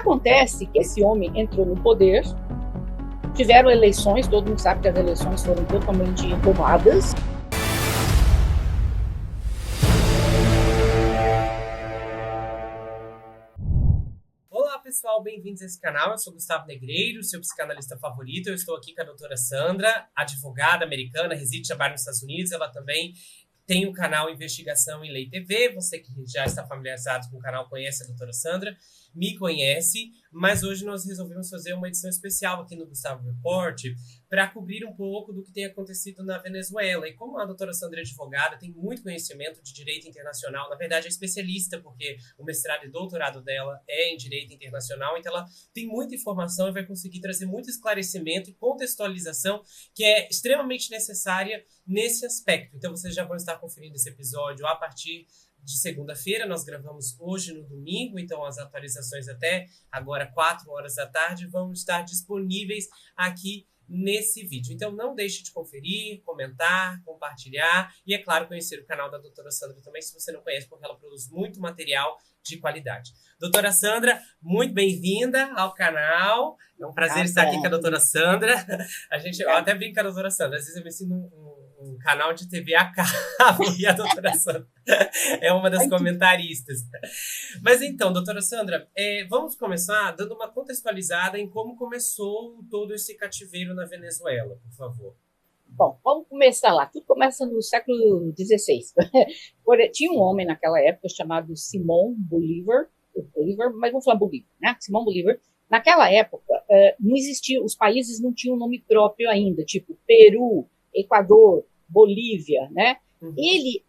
Acontece que esse homem entrou no poder, tiveram eleições, todo mundo sabe que as eleições foram totalmente roubadas. Olá pessoal, bem-vindos a esse canal. Eu sou Gustavo Negreiro, seu psicanalista favorito. Eu estou aqui com a doutora Sandra, advogada americana, reside e trabalha nos Estados Unidos. Ela também tem o canal Investigação em Lei TV. Você que já está familiarizado com o canal conhece a doutora Sandra, me conhece, mas hoje nós resolvemos fazer uma edição especial aqui no Gustavo Report para cobrir um pouco do que tem acontecido na Venezuela. E como a doutora Sandra é advogada, tem muito conhecimento de direito internacional, na verdade é especialista, porque o mestrado e doutorado dela é em direito internacional, então ela tem muita informação e vai conseguir trazer muito esclarecimento e contextualização que é extremamente necessária nesse aspecto. Então vocês já vão estar conferindo esse episódio a partir de segunda-feira, nós gravamos hoje no domingo, então as atualizações até agora 4 horas da tarde vão estar disponíveis aqui nesse vídeo. Então não deixe de conferir, comentar, compartilhar e, é claro, conhecer o canal da doutora Sandra também, se você não conhece, porque ela produz muito material de qualidade. Doutora Sandra, muito bem-vinda ao canal. É um prazer estar aqui com a doutora Sandra. Eu até brinco com a doutora Sandra, às vezes eu me sinto um canal de TV a cabo e a doutora Sandra é uma das comentaristas. Mas então, doutora Sandra, vamos começar dando uma contextualizada em como começou todo esse cativeiro na Venezuela, por favor. Bom, vamos começar lá. Tudo começa no século XVI. Tinha um homem naquela época chamado Simón Bolívar, mas vamos falar Bolívar, né? Simón Bolívar. Naquela época, não existia, os países não tinham nome próprio ainda, tipo Peru, Equador, Bolívia, né? Ele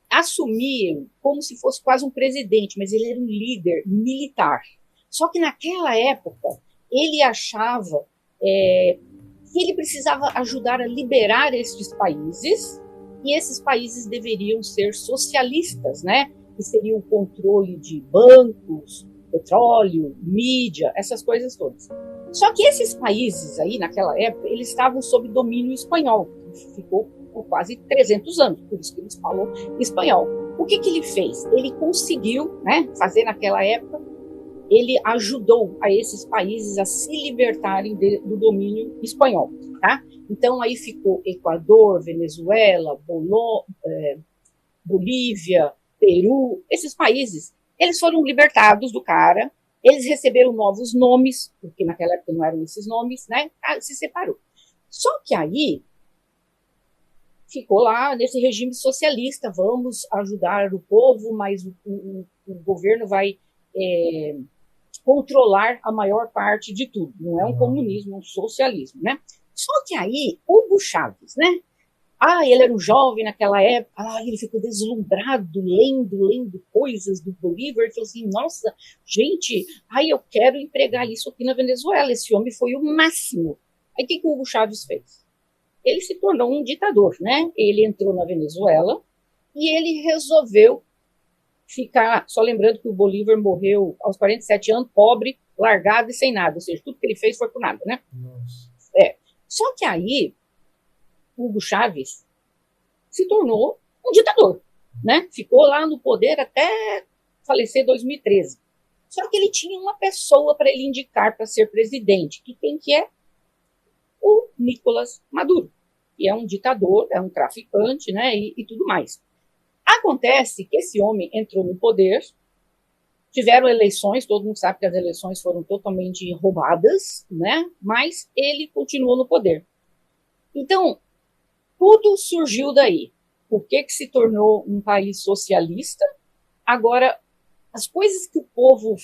assumia como se fosse quase um presidente, mas ele era um líder militar. Só que naquela época, ele achava que ele precisava ajudar a liberar esses países, e esses países deveriam ser socialistas, né? Que seria o controle de bancos, petróleo, mídia, essas coisas todas. Só que esses países aí, naquela época, eles estavam sob domínio espanhol, que ficou por quase 300 anos, por isso que eles falam espanhol. O que ele fez? Ele conseguiu, né, fazer naquela época, ele ajudou a esses países a se libertarem do domínio espanhol, tá? Então aí ficou Equador, Venezuela, Bolívia, Peru, esses países, eles foram libertados do cara, eles receberam novos nomes, porque naquela época não eram esses nomes, né? Se separou. Só que aí ficou lá nesse regime socialista, vamos ajudar o povo, mas o governo vai controlar a maior parte de tudo. Não é um comunismo, é um socialismo, né? Só que aí, Hugo Chávez, né? Ele era um jovem naquela época, ele ficou deslumbrado, lendo coisas do Bolívar, ele falou assim, nossa, gente, eu quero empregar isso aqui na Venezuela, esse homem foi o máximo. Aí o que o Hugo Chávez fez? Ele se tornou um ditador, né? Ele entrou na Venezuela e ele resolveu ficar, só lembrando que o Bolívar morreu aos 47 anos, pobre, largado e sem nada, ou seja, tudo que ele fez foi por nada, né? Nossa. Só que aí, Hugo Chávez se tornou um ditador, né? Ficou lá no poder até falecer em 2013. Só que ele tinha uma pessoa para ele indicar para ser presidente, que é o Nicolás Maduro, que é um ditador, é um traficante, né, e tudo mais. Acontece que esse homem entrou no poder, tiveram eleições, todo mundo sabe que as eleições foram totalmente roubadas, né, mas ele continuou no poder. Então, tudo surgiu daí. Por que se tornou um país socialista? Agora, as coisas que o povo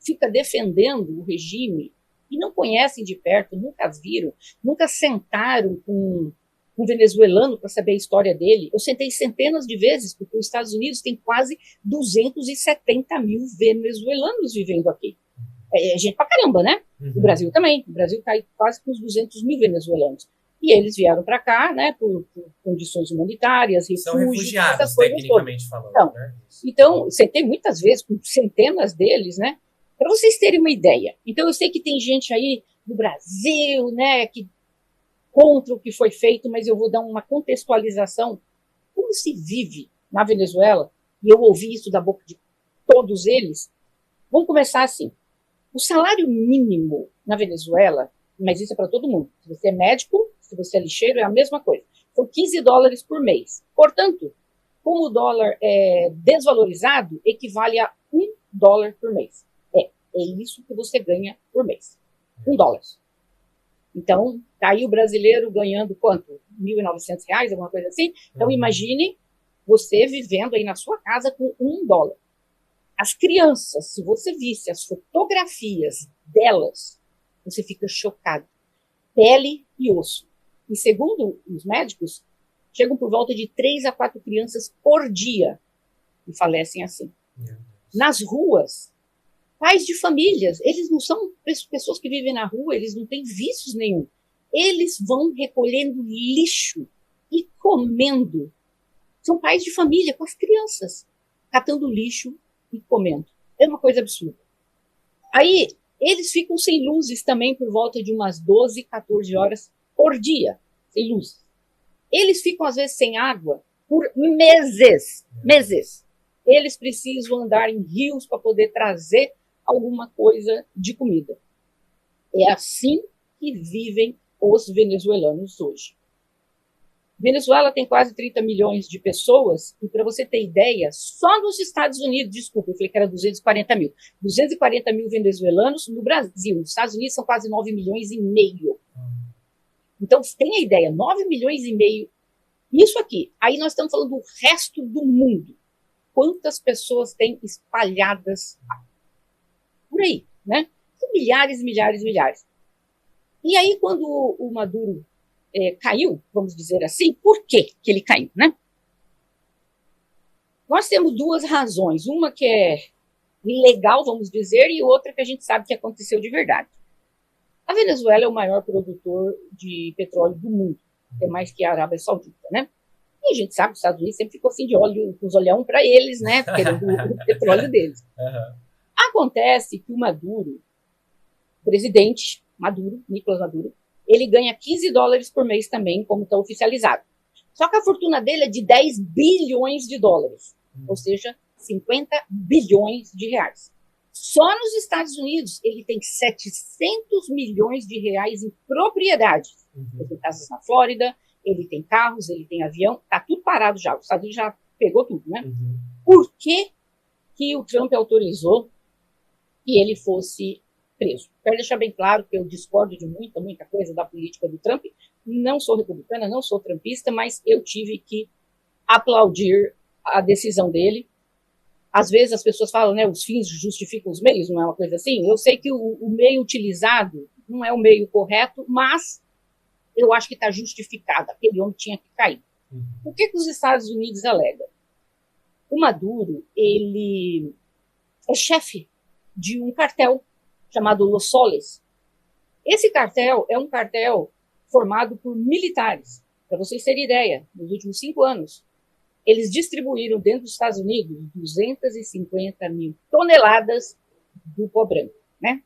fica defendendo, o regime, e não conhecem de perto, nunca viram, nunca sentaram com um venezuelano para saber a história dele. Eu sentei centenas de vezes, porque os Estados Unidos tem quase 270 mil venezuelanos vivendo aqui. É gente pra caramba, né? O Brasil também. O Brasil está quase com uns 200 mil venezuelanos. E eles vieram para cá, né, por condições humanitárias, refúgio, são refugiados, tecnicamente falando. Então, sentei muitas vezes com centenas deles, né? Para vocês terem uma ideia. Então, eu sei que tem gente aí no Brasil, né, que contra o que foi feito, mas eu vou dar uma contextualização. Como se vive na Venezuela, e eu ouvi isso da boca de todos eles. Vamos começar assim. O salário mínimo na Venezuela, mas isso é para todo mundo, se você é médico, se você é lixeiro, é a mesma coisa, são $15 por mês. Portanto, como o dólar é desvalorizado, equivale a $1 por mês. É isso que você ganha por mês. $1. Então, tá aí o brasileiro ganhando quanto? R$ 1.900, alguma coisa assim? Então, imagine você vivendo aí na sua casa com $1. As crianças, se você visse as fotografias delas, você fica chocado. Pele e osso. E segundo os médicos, chegam por volta de 3 a 4 crianças por dia e falecem assim. Nas ruas, pais de famílias, eles não são pessoas que vivem na rua, eles não têm vícios nenhum. Eles vão recolhendo lixo e comendo. São pais de família com as crianças, catando lixo e comendo. É uma coisa absurda. Aí, eles ficam sem luzes também por volta de umas 12, 14 horas por dia, sem luz. Eles ficam, às vezes, sem água por meses. Meses. Eles precisam andar em rios para poder trazer alguma coisa de comida. É assim que vivem os venezuelanos hoje. Venezuela tem quase 30 milhões de pessoas, e para você ter ideia, só nos Estados Unidos, desculpa, eu falei que era 240 mil. 240 mil venezuelanos no Brasil. Nos Estados Unidos são quase 9 milhões e meio. Então, tenha ideia, 9 milhões e meio. Isso aqui. Aí nós estamos falando do resto do mundo. Quantas pessoas tem espalhadas por aí, né? São milhares, milhares, milhares. E aí, quando o Maduro caiu, vamos dizer assim, por que ele caiu, né? Nós temos duas razões. Uma que é legal, vamos dizer, e outra que a gente sabe que aconteceu de verdade. A Venezuela é o maior produtor de petróleo do mundo, é mais que a Arábia Saudita, né? E a gente sabe que os Estados Unidos sempre ficou assim de olho, com os olhão para eles, né? Querendo o petróleo deles. Acontece que o Maduro, presidente Maduro, Nicolás Maduro, ele ganha $15 por mês também, como está oficializado. Só que a fortuna dele é de 10 bilhões de dólares, ou seja, 50 bilhões de reais. Só nos Estados Unidos ele tem 700 milhões de reais em propriedades. Ele tem casas na Flórida, ele tem carros, ele tem avião, tá tudo parado já. Os Estados Unidos já pegou tudo, né? Por que o Trump autorizou que ele fosse preso? Quero deixar bem claro que eu discordo de muita coisa da política do Trump. Não sou republicana, não sou trumpista, mas eu tive que aplaudir a decisão dele. Às vezes as pessoas falam, né, os fins justificam os meios, não é uma coisa assim? Eu sei que o meio utilizado não é o meio correto, mas eu acho que está justificado. Aquele homem tinha que cair. O que os Estados Unidos alegam? O Maduro, ele é chefe de um cartel chamado Los Soles. Esse cartel é um cartel formado por militares. Para vocês terem ideia, nos últimos 5 anos, eles distribuíram dentro dos Estados Unidos 250 mil toneladas do pó branco, né?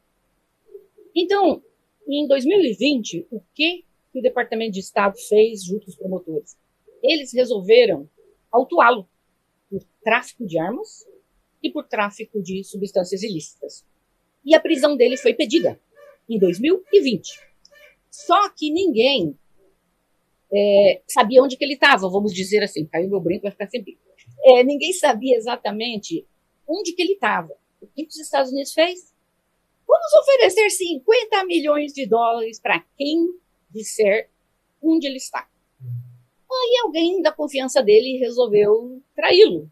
Então, em 2020, o que o Departamento de Estado fez junto aos promotores? Eles resolveram autuá-lo por tráfico de armas e por tráfico de substâncias ilícitas. E a prisão dele foi pedida em 2020. Só que ninguém sabia onde que ele estava, vamos dizer assim. Caiu meu brinco, vai ficar sem bico. Ninguém sabia exatamente onde que ele estava. O que os Estados Unidos fez? Vamos oferecer 50 milhões de dólares para quem disser onde ele está. Aí alguém da confiança dele resolveu traí-lo.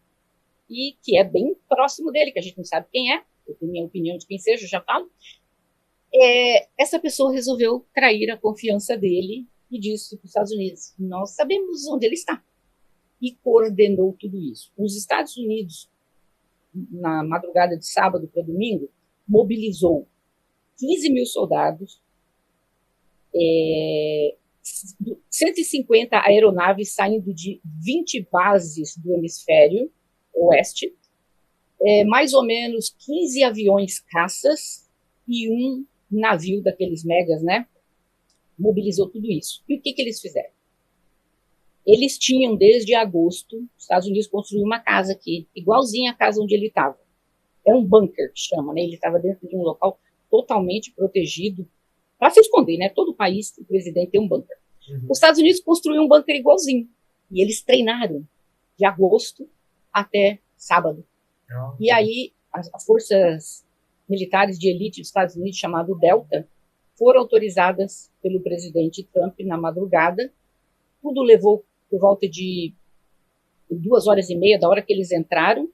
E que é bem próximo dele, que a gente não sabe quem é. Eu tenho minha opinião de quem seja, eu já falo. Essa pessoa resolveu trair a confiança dele e disse para os Estados Unidos: nós sabemos onde ele está. E coordenou tudo isso. Os Estados Unidos, na madrugada de sábado para domingo, mobilizou 15 mil soldados, 150 aeronaves saindo de 20 bases do hemisfério oeste, mais ou menos 15 aviões caças e um navio daqueles megas, né? Mobilizou tudo isso. E o que eles fizeram? Eles tinham, desde agosto, os Estados Unidos construiu uma casa aqui, igualzinha à casa onde ele estava. É um bunker que chama, né? Ele estava dentro de um local totalmente protegido, para se esconder, né? Todo país, o presidente tem um bunker. Os Estados Unidos construíram um bunker igualzinho. E eles treinaram de agosto até sábado. E aí, as forças militares de elite dos Estados Unidos, chamado Delta, foram autorizadas pelo presidente Trump na madrugada. Tudo levou por volta de 2h30 da hora que eles entraram,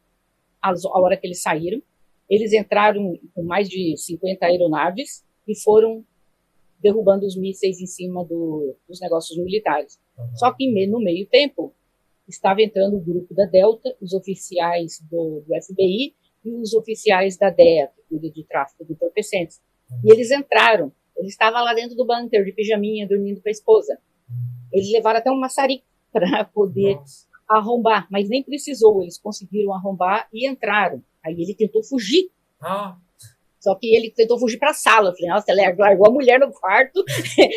a hora que eles saíram. Eles entraram com mais de 50 aeronaves e foram derrubando os mísseis em cima dos negócios militares. Só que no meio tempo estava entrando o grupo da Delta, os oficiais do FBI e os oficiais da DEA, que cuida de tráfico de entorpecentes. E eles entraram. Ele estava lá dentro do bunker, de pijaminha, dormindo com a esposa. Eles levaram até um maçarico para poder arrombar, mas nem precisou. Eles conseguiram arrombar e entraram. Aí ele tentou fugir. Só que ele tentou fugir para a sala. Eu falei, nossa, ele largou a mulher no quarto,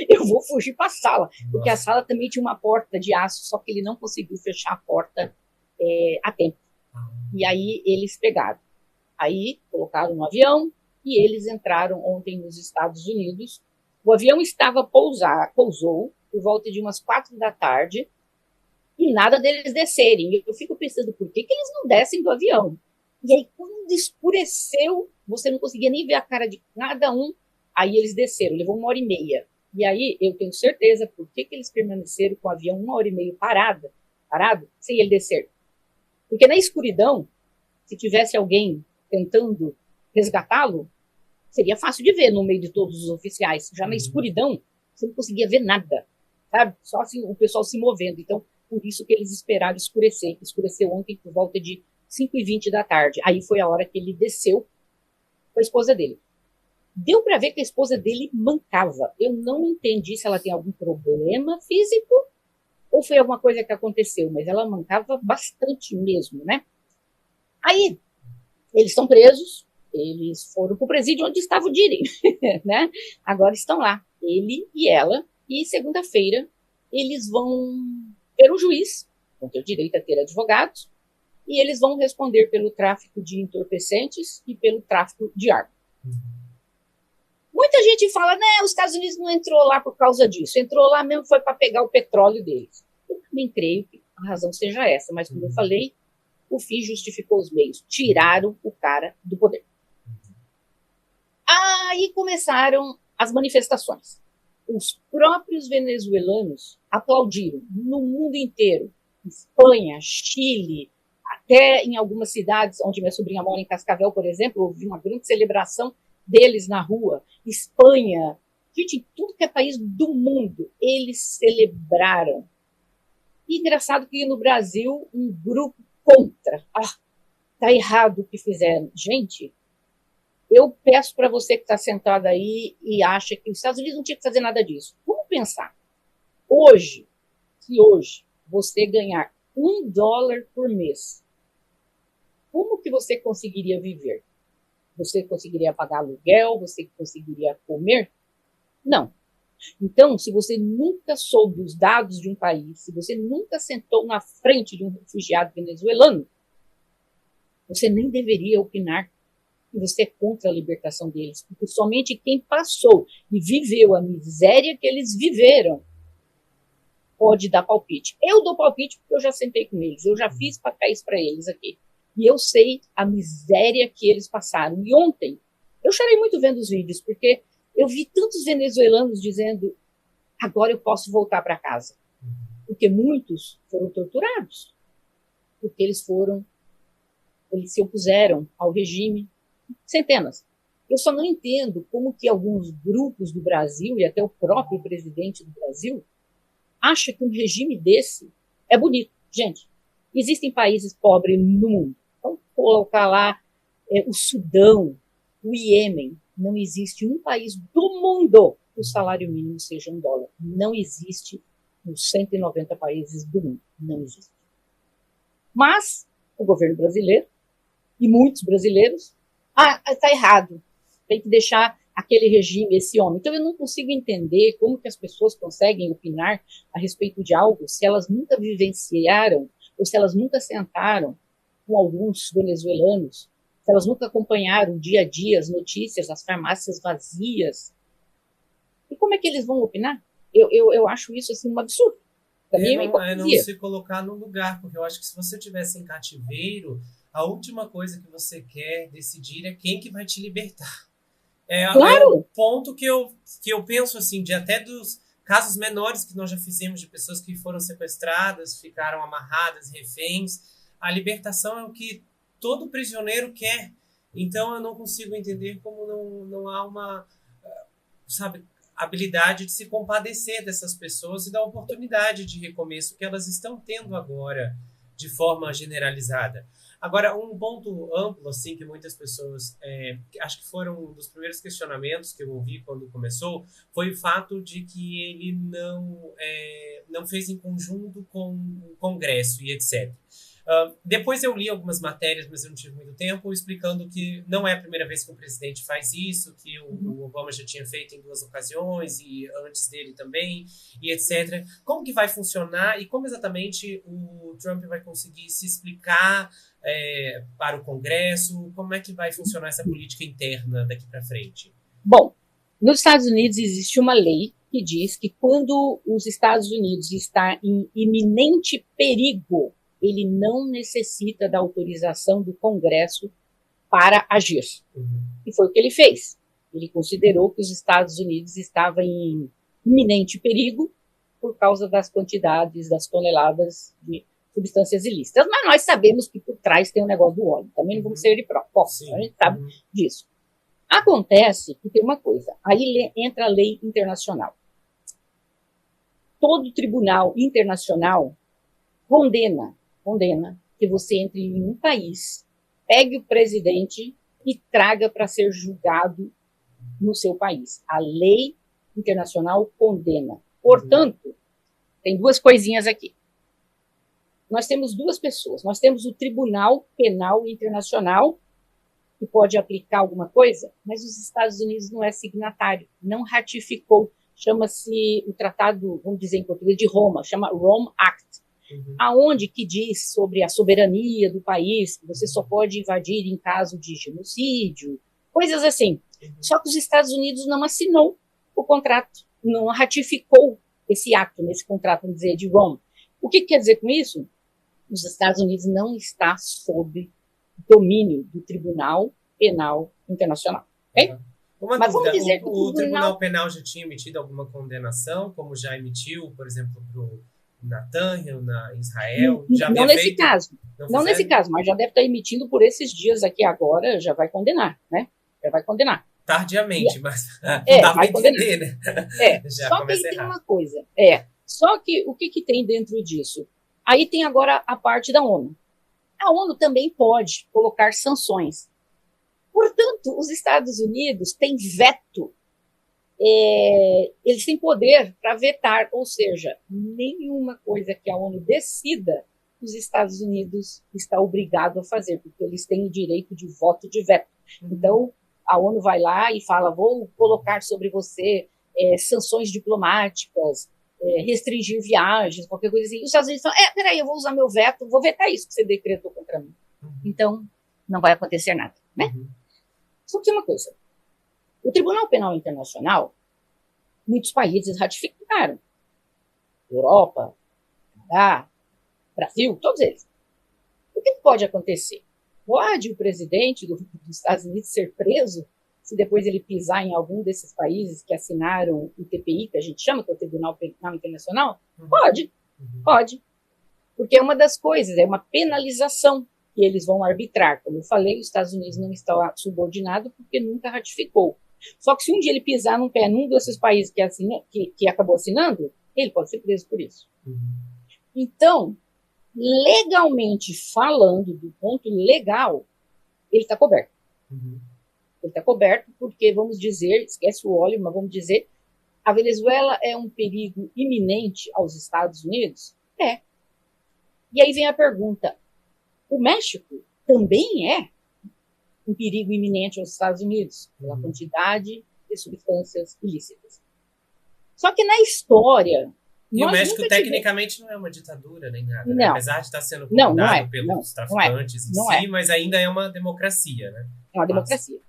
eu vou fugir para a sala. Porque a sala também tinha uma porta de aço, só que ele não conseguiu fechar a porta a tempo. E aí eles pegaram. Aí colocaram no avião e eles entraram ontem nos Estados Unidos. O avião pousou por volta de umas 4 da tarde e nada deles descerem. Eu fico pensando, por que eles não descem do avião? E aí, quando escureceu, você não conseguia nem ver a cara de cada um. Aí eles desceram, levou 1h30. E aí, eu tenho certeza por que eles permaneceram com o avião 1h30 parado, sem ele descer. Porque na escuridão, se tivesse alguém tentando resgatá-lo, seria fácil de ver no meio de todos os oficiais. Já na escuridão, você não conseguia ver nada, sabe? Só assim, o pessoal se movendo. Então, por isso que eles esperaram escurecer. Escureceu ontem por volta de 5h20 da tarde. Aí foi a hora que ele desceu com a esposa dele. Deu para ver que a esposa dele mancava. Eu não entendi se ela tem algum problema físico ou foi alguma coisa que aconteceu, mas ela mancava bastante mesmo, né? Aí, eles estão presos, eles foram para o presídio onde estava o Diri, né? Agora estão lá, ele e ela, e segunda-feira eles vão ter um juiz, vão ter o direito a ter advogados, e eles vão responder pelo tráfico de entorpecentes e pelo tráfico de arma. Muita gente fala, né, os Estados Unidos não entrou lá por causa disso, entrou lá mesmo foi para pegar o petróleo deles. Eu também creio que a razão seja essa, mas como eu falei, o fim justificou os meios, tiraram o cara do poder. Aí começaram as manifestações. Os próprios venezuelanos aplaudiram no mundo inteiro, Espanha, Chile, até em algumas cidades onde minha sobrinha mora, em Cascavel, por exemplo, houve uma grande celebração deles na rua. Espanha, gente, em tudo que é país do mundo, eles celebraram. E engraçado que no Brasil, um grupo contra. Tá errado o que fizeram. Gente, eu peço para você que está sentado aí e acha que os Estados Unidos não tinha que fazer nada disso. Vamos pensar. Se hoje você ganhar $1 por mês, como que você conseguiria viver? Você conseguiria pagar aluguel? Você conseguiria comer? Não. Então, se você nunca soube os dados de um país, se você nunca sentou na frente de um refugiado venezuelano, você nem deveria opinar que você é contra a libertação deles, porque somente quem passou e viveu a miséria que eles viveram pode dar palpite. Eu dou palpite porque eu já sentei com eles, eu já fiz papéis para eles aqui. E eu sei a miséria que eles passaram. E ontem, eu chorei muito vendo os vídeos, porque eu vi tantos venezuelanos dizendo, agora eu posso voltar para casa. Porque muitos foram torturados. Porque eles se opuseram ao regime. Centenas. Eu só não entendo como que alguns grupos do Brasil, e até o próprio presidente do Brasil, acha que um regime desse é bonito. Gente, existem países pobres no mundo. Vamos colocar lá o Sudão, o Iêmen. Não existe um país do mundo que o salário mínimo seja $1. Não existe nos 190 países do mundo. Não existe. Mas o governo brasileiro e muitos brasileiros, está errado. Tem que deixar aquele regime, esse homem. Então eu não consigo entender como que as pessoas conseguem opinar a respeito de algo se elas nunca vivenciaram ou se elas nunca sentaram com alguns venezuelanos Se elas nunca acompanharam o dia a dia, as notícias, as farmácias vazias, e como é que eles vão opinar? Eu acho isso assim, um absurdo. É não se colocar no lugar, porque eu acho que se você estivesse em cativeiro, a última coisa que você quer decidir é quem que vai te libertar. É o ponto que eu penso assim, de até dos casos menores que nós já fizemos de pessoas que foram sequestradas, ficaram amarradas, reféns. A libertação é o que todo prisioneiro quer. Então eu não consigo entender como não há uma, sabe, habilidade de se compadecer dessas pessoas e da oportunidade de recomeço que elas estão tendo agora de forma generalizada. Agora, um ponto amplo, assim, que muitas pessoas, acho que foram um dos primeiros questionamentos que eu ouvi quando começou, foi o fato de que ele não fez em conjunto com o Congresso e etc. Depois eu li algumas matérias, mas eu não tive muito tempo, explicando que não é a primeira vez que o presidente faz isso, que o Obama já tinha feito em 2 ocasiões, e antes dele também, e etc. Como que vai funcionar e como exatamente o Trump vai conseguir se explicar para o Congresso? Como é que vai funcionar essa política interna daqui para frente? Bom, nos Estados Unidos existe uma lei que diz que quando os Estados Unidos está em iminente perigo, ele não necessita da autorização do Congresso para agir. E foi o que ele fez. Ele considerou que os Estados Unidos estavam em iminente perigo por causa das quantidades, das toneladas de substâncias ilícitas. Mas nós sabemos que por trás tem o negócio do óleo. Também não vamos ser hipócritas. A gente sabe disso. Acontece que tem uma coisa. Aí entra a lei internacional. Todo tribunal internacional condena que você entre em um país, pegue o presidente e traga para ser julgado no seu país. A lei internacional condena. Portanto, tem 2 coisinhas aqui. Nós temos 2 pessoas. Nós temos o Tribunal Penal Internacional, que pode aplicar alguma coisa, mas os Estados Unidos não é signatário, não ratificou. Chama-se o Tratado, vamos dizer em português, de Roma, chama Rome Act. Aonde que diz sobre a soberania do país, que você só pode invadir em caso de genocídio, coisas assim. Só que os Estados Unidos não assinou o contrato, não ratificou esse ato, nesse contrato, vamos dizer, de Rome. O que quer dizer com isso? Os Estados Unidos não está sob domínio do Tribunal Penal Internacional. Okay? Mas vamos dizer que o Tribunal Penal já tinha emitido alguma condenação, como já emitiu, por exemplo, para o Netanyahu, na Israel? Já não nesse caso. Não nesse caso, mas já deve estar emitindo por esses dias aqui agora, já vai condenar, né? Já vai condenar. Tardiamente, mas não dá para entender, né? Já só que aí tem uma coisa. Só que o que tem dentro disso? Aí tem agora a parte da ONU. A ONU também pode colocar sanções. Portanto, os Estados Unidos têm veto. Eles têm poder para vetar, ou seja, nenhuma coisa que a ONU decida, os Estados Unidos está obrigado a fazer, porque eles têm o direito de voto de veto. Então, a ONU vai lá e fala, vou colocar sobre você sanções diplomáticas, restringir viagens, qualquer coisa assim. E os Estados Unidos falam, peraí, eu vou usar meu veto, vou vetar isso que você decretou contra mim. Então, não vai acontecer nada, né? Só que uma coisa, o Tribunal Penal Internacional, muitos países ratificaram. Europa, Canadá, Brasil, todos eles. O que pode acontecer? Pode o presidente dos Estados Unidos ser preso se depois ele pisar em algum desses países que assinaram o TPI, que a gente chama, que é o Tribunal Penal Internacional? Pode. Porque é uma das coisas, é uma penalização que eles vão arbitrar. Como eu falei, os Estados Unidos não está subordinado porque nunca ratificou. Só que se um dia ele pisar num pé num desses países que acabou assinando, ele pode ser preso por isso. Então, legalmente falando, do ponto legal, ele está coberto. Ele está coberto porque, vamos dizer, esquece o óleo, mas vamos dizer, a Venezuela é um perigo iminente aos Estados Unidos? É. E aí vem a pergunta, o México também é um perigo iminente aos Estados Unidos, pela quantidade de substâncias ilícitas. Só que na história, E o Nós México, nunca tecnicamente, não é uma ditadura nem nada, né? Não. Apesar de estar sendo Não comandado é. pelos Não é. traficantes Não em si, é. mas ainda é uma democracia, né? É uma Mas, democracia.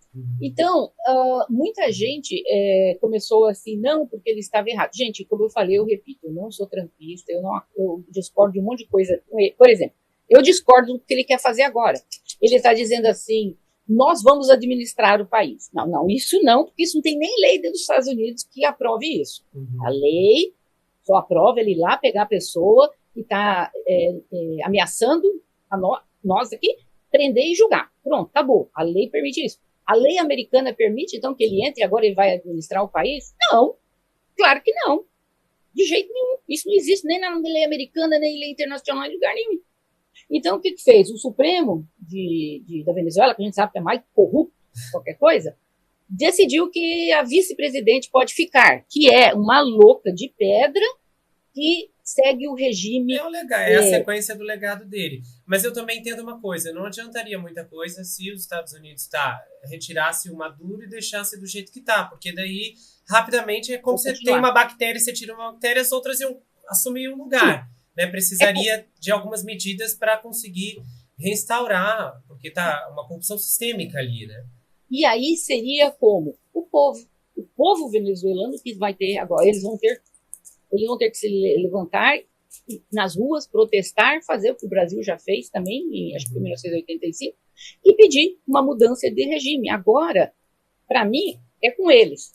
Então, muita gente começou assim, não, porque ele estava errado. Gente, como eu falei, eu repito, eu não sou trampista, eu discordo de um monte de coisa. Por exemplo, eu discordo do que ele quer fazer agora. Ele está dizendo assim, nós vamos administrar o país. Não, não, isso não, porque isso não tem nem lei dentro dos Estados Unidos que aprove isso. A lei só aprova ele ir lá pegar a pessoa que está ameaçando nós aqui, prender e julgar. Pronto, acabou. A lei permite isso. A lei americana permite, então, que ele entre e agora ele vai administrar o país? Não, claro que não. De jeito nenhum. Isso não existe nem na lei americana, nem na lei internacional, em lugar nenhum. Então, o que fez? O Supremo da Venezuela, que a gente sabe que é mais corrupto que qualquer coisa, decidiu que a vice-presidente pode ficar, que é uma louca de pedra que segue o regime. É a sequência do legado dele. Mas eu também entendo uma coisa, não adiantaria muita coisa se os Estados Unidos retirasse o Maduro e deixasse do jeito que está, porque daí, rapidamente, é como você tem uma bactéria, você tira uma bactéria, as outras iam assumir um lugar. Né? Precisaria de algumas medidas para conseguir restaurar, porque está uma corrupção sistêmica ali, né? E aí seria como? O povo venezuelano que vai ter agora, eles vão ter que se levantar nas ruas, protestar, fazer o que o Brasil já fez também, acho que em 1985, e pedir uma mudança de regime. Agora, para mim, é com eles.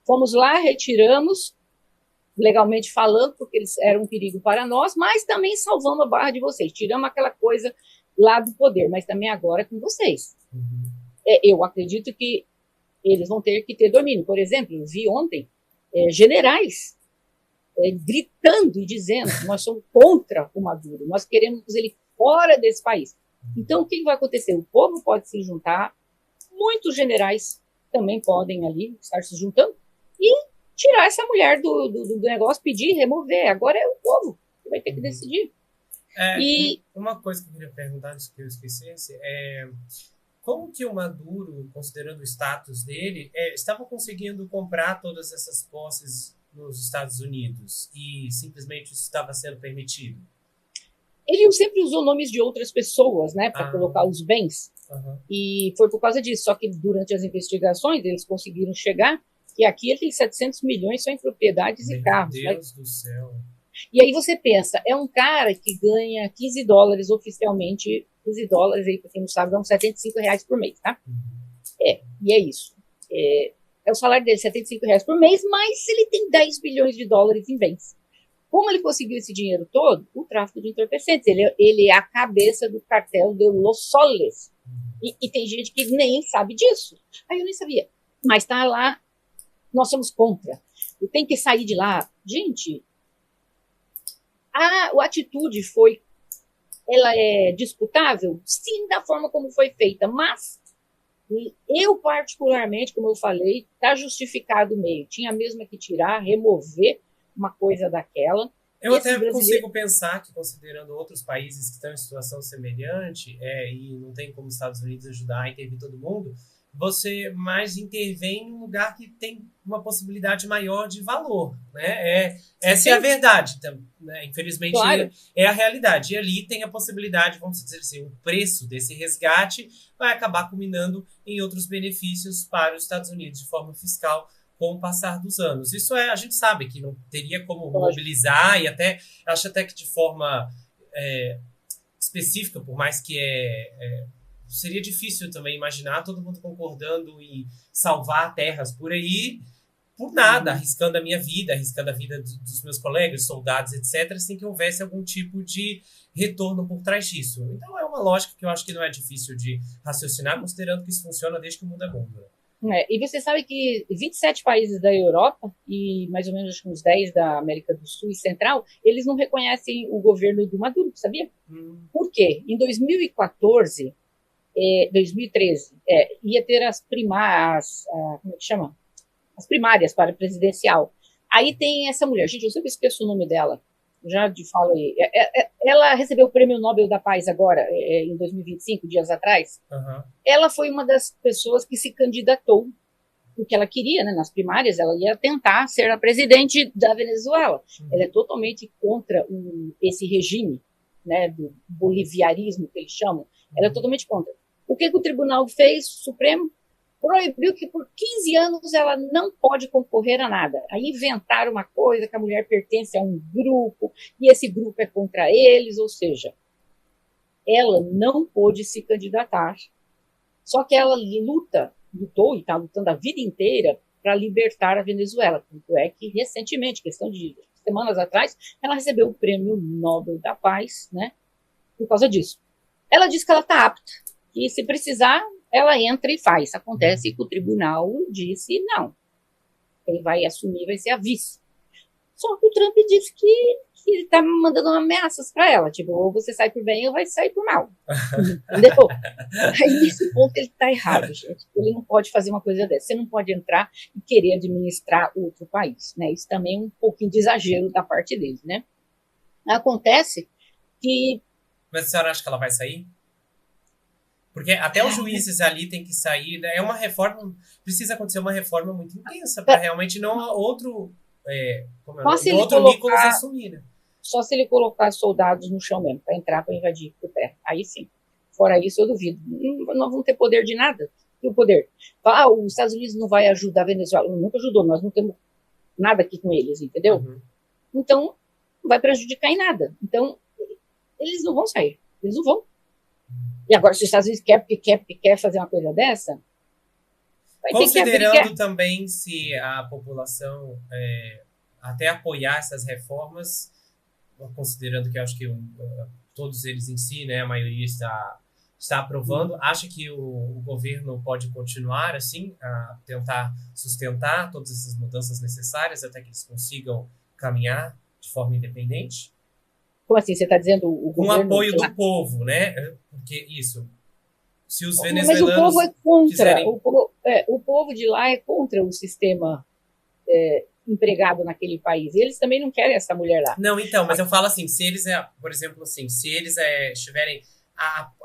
Fomos lá, retiramos, legalmente falando, porque eles eram um perigo para nós, mas também salvamos a barra de vocês. Tiramos aquela coisa lá do poder, mas também agora é com vocês. Eu acredito que eles vão ter que ter domínio. Por exemplo, eu vi ontem generais gritando e dizendo que nós somos contra o Maduro, nós queremos ele fora desse país. Então, o que vai acontecer? O povo pode se juntar, muitos também podem ali estar se juntando e tirar essa mulher do negócio, pedir, remover. Agora é o povo que vai ter que decidir. Uma coisa que eu queria perguntar, antes que eu esquecesse, como que o Maduro, considerando o status dele, estava conseguindo comprar todas essas posses nos Estados Unidos e simplesmente isso estava sendo permitido? Ele sempre usou nomes de outras pessoas, né, para colocar os bens. E foi por causa disso. Só que durante as investigações eles conseguiram chegar que aqui ele tem 700 milhões só em propriedades e carros. Meu Deus do céu. E aí você pensa, é um cara que ganha $15 oficialmente, $15 aí, para quem não sabe, dão R$75 por mês, tá? E é isso. É o salário dele, R$75 por mês, mas ele tem $10 bilhões em bens. Como ele conseguiu esse dinheiro todo? O tráfico de entorpecentes. Ele é a cabeça do cartel de Los Soles. E tem gente que nem sabe disso. Aí eu nem sabia. Mas tá lá, nós somos contra. E tem que sair de lá. Gente, a atitude ela é disputável? Sim, da forma como foi feita, mas eu particularmente, como eu falei, está justificado o meio. Tinha mesmo que tirar, remover uma coisa daquela. Eu até consigo pensar que, considerando outros países que estão em situação semelhante, e não tem como os Estados Unidos ajudar a intervir todo mundo, você mais intervém em um lugar que tem uma possibilidade maior de valor, né? Essa é a verdade, né? Infelizmente, claro. É a realidade. E ali tem a possibilidade, vamos dizer assim, o preço desse resgate vai acabar culminando em outros benefícios para os Estados Unidos de forma fiscal com o passar dos anos. Isso a gente sabe que não teria como mobilizar e acho até que de forma específica, por mais que seria difícil também imaginar todo mundo concordando em salvar terras por aí, por nada, arriscando a minha vida, arriscando a vida dos meus colegas, soldados, etc., sem que houvesse algum tipo de retorno por trás disso. Então é uma lógica que eu acho que não é difícil de raciocinar, considerando que isso funciona desde que o mundo é mundo. E você sabe que 27 países da Europa e mais ou menos uns 10 da América do Sul e Central, eles não reconhecem o governo do Maduro, sabia? Por quê? Em 2014... 2013, ia ter as primárias, como é que chama? As primárias para presidencial. Aí tem essa mulher, gente, eu sempre esqueço o nome dela, já te falo aí. Ela recebeu o Prêmio Nobel da Paz agora, em 2025, dias atrás. Ela foi uma das pessoas que se candidatou porque ela queria, né, nas primárias, ela ia tentar ser a presidente da Venezuela. Ela é totalmente contra esse regime, né, do boliviarismo, que eles chamam. Ela é totalmente contra. O que o tribunal fez, o Supremo? Proibiu que por 15 anos ela não pode concorrer a nada. Aí inventaram uma coisa que a mulher pertence a um grupo, e esse grupo é contra eles, ou seja, ela não pôde se candidatar. Só que ela lutou e está lutando a vida inteira para libertar a Venezuela. Tanto é que, recentemente, questão de semanas atrás, ela recebeu o Prêmio Nobel da Paz, né, por causa disso. Ela disse que ela está apta, e se precisar, ela entra e faz. Acontece que o tribunal disse não. Ele vai assumir, vai ser a vice. Só que o Trump disse que ele está mandando ameaças para ela. Tipo, ou você sai por bem ou vai sair por mal. Entendeu? Aí, nesse ponto, ele está errado, gente. Ele não pode fazer uma coisa dessa. Você não pode entrar e querer administrar outro país, né? Isso também é um pouquinho de exagero da parte dele, né? Acontece que... Mas a senhora acha que ela vai sair? Porque até os juízes ali têm que sair. É uma reforma. Precisa acontecer uma reforma muito intensa para realmente não outro Nicolas assumir, né? Só se ele colocar soldados no chão mesmo, para entrar, para invadir por terra. Aí sim. Fora isso, eu duvido. Não vão ter poder de nada. E o poder? Os Estados Unidos não vai ajudar a Venezuela. Nunca ajudou, nós não temos nada aqui com eles, entendeu? Uhum. Então, não vai prejudicar em nada. Então, eles não vão sair. Eles não vão. E agora, se os Estados Unidos quer fazer uma coisa dessa, vai considerando ter que também se a população até apoiar essas reformas, considerando que eu acho que todos eles em si, né, a maioria está aprovando, acha que o governo pode continuar assim, a tentar sustentar todas essas mudanças necessárias até que eles consigam caminhar de forma independente? Como assim? Você está dizendo o governo... Com apoio do povo, né? Porque isso... Se os Mas venezuelanos o povo é contra. quiserem... O povo de lá é contra o sistema empregado naquele país. Eles também não querem essa mulher lá. Não, então, mas eu falo assim, se eles, por exemplo, assim, se eles estiverem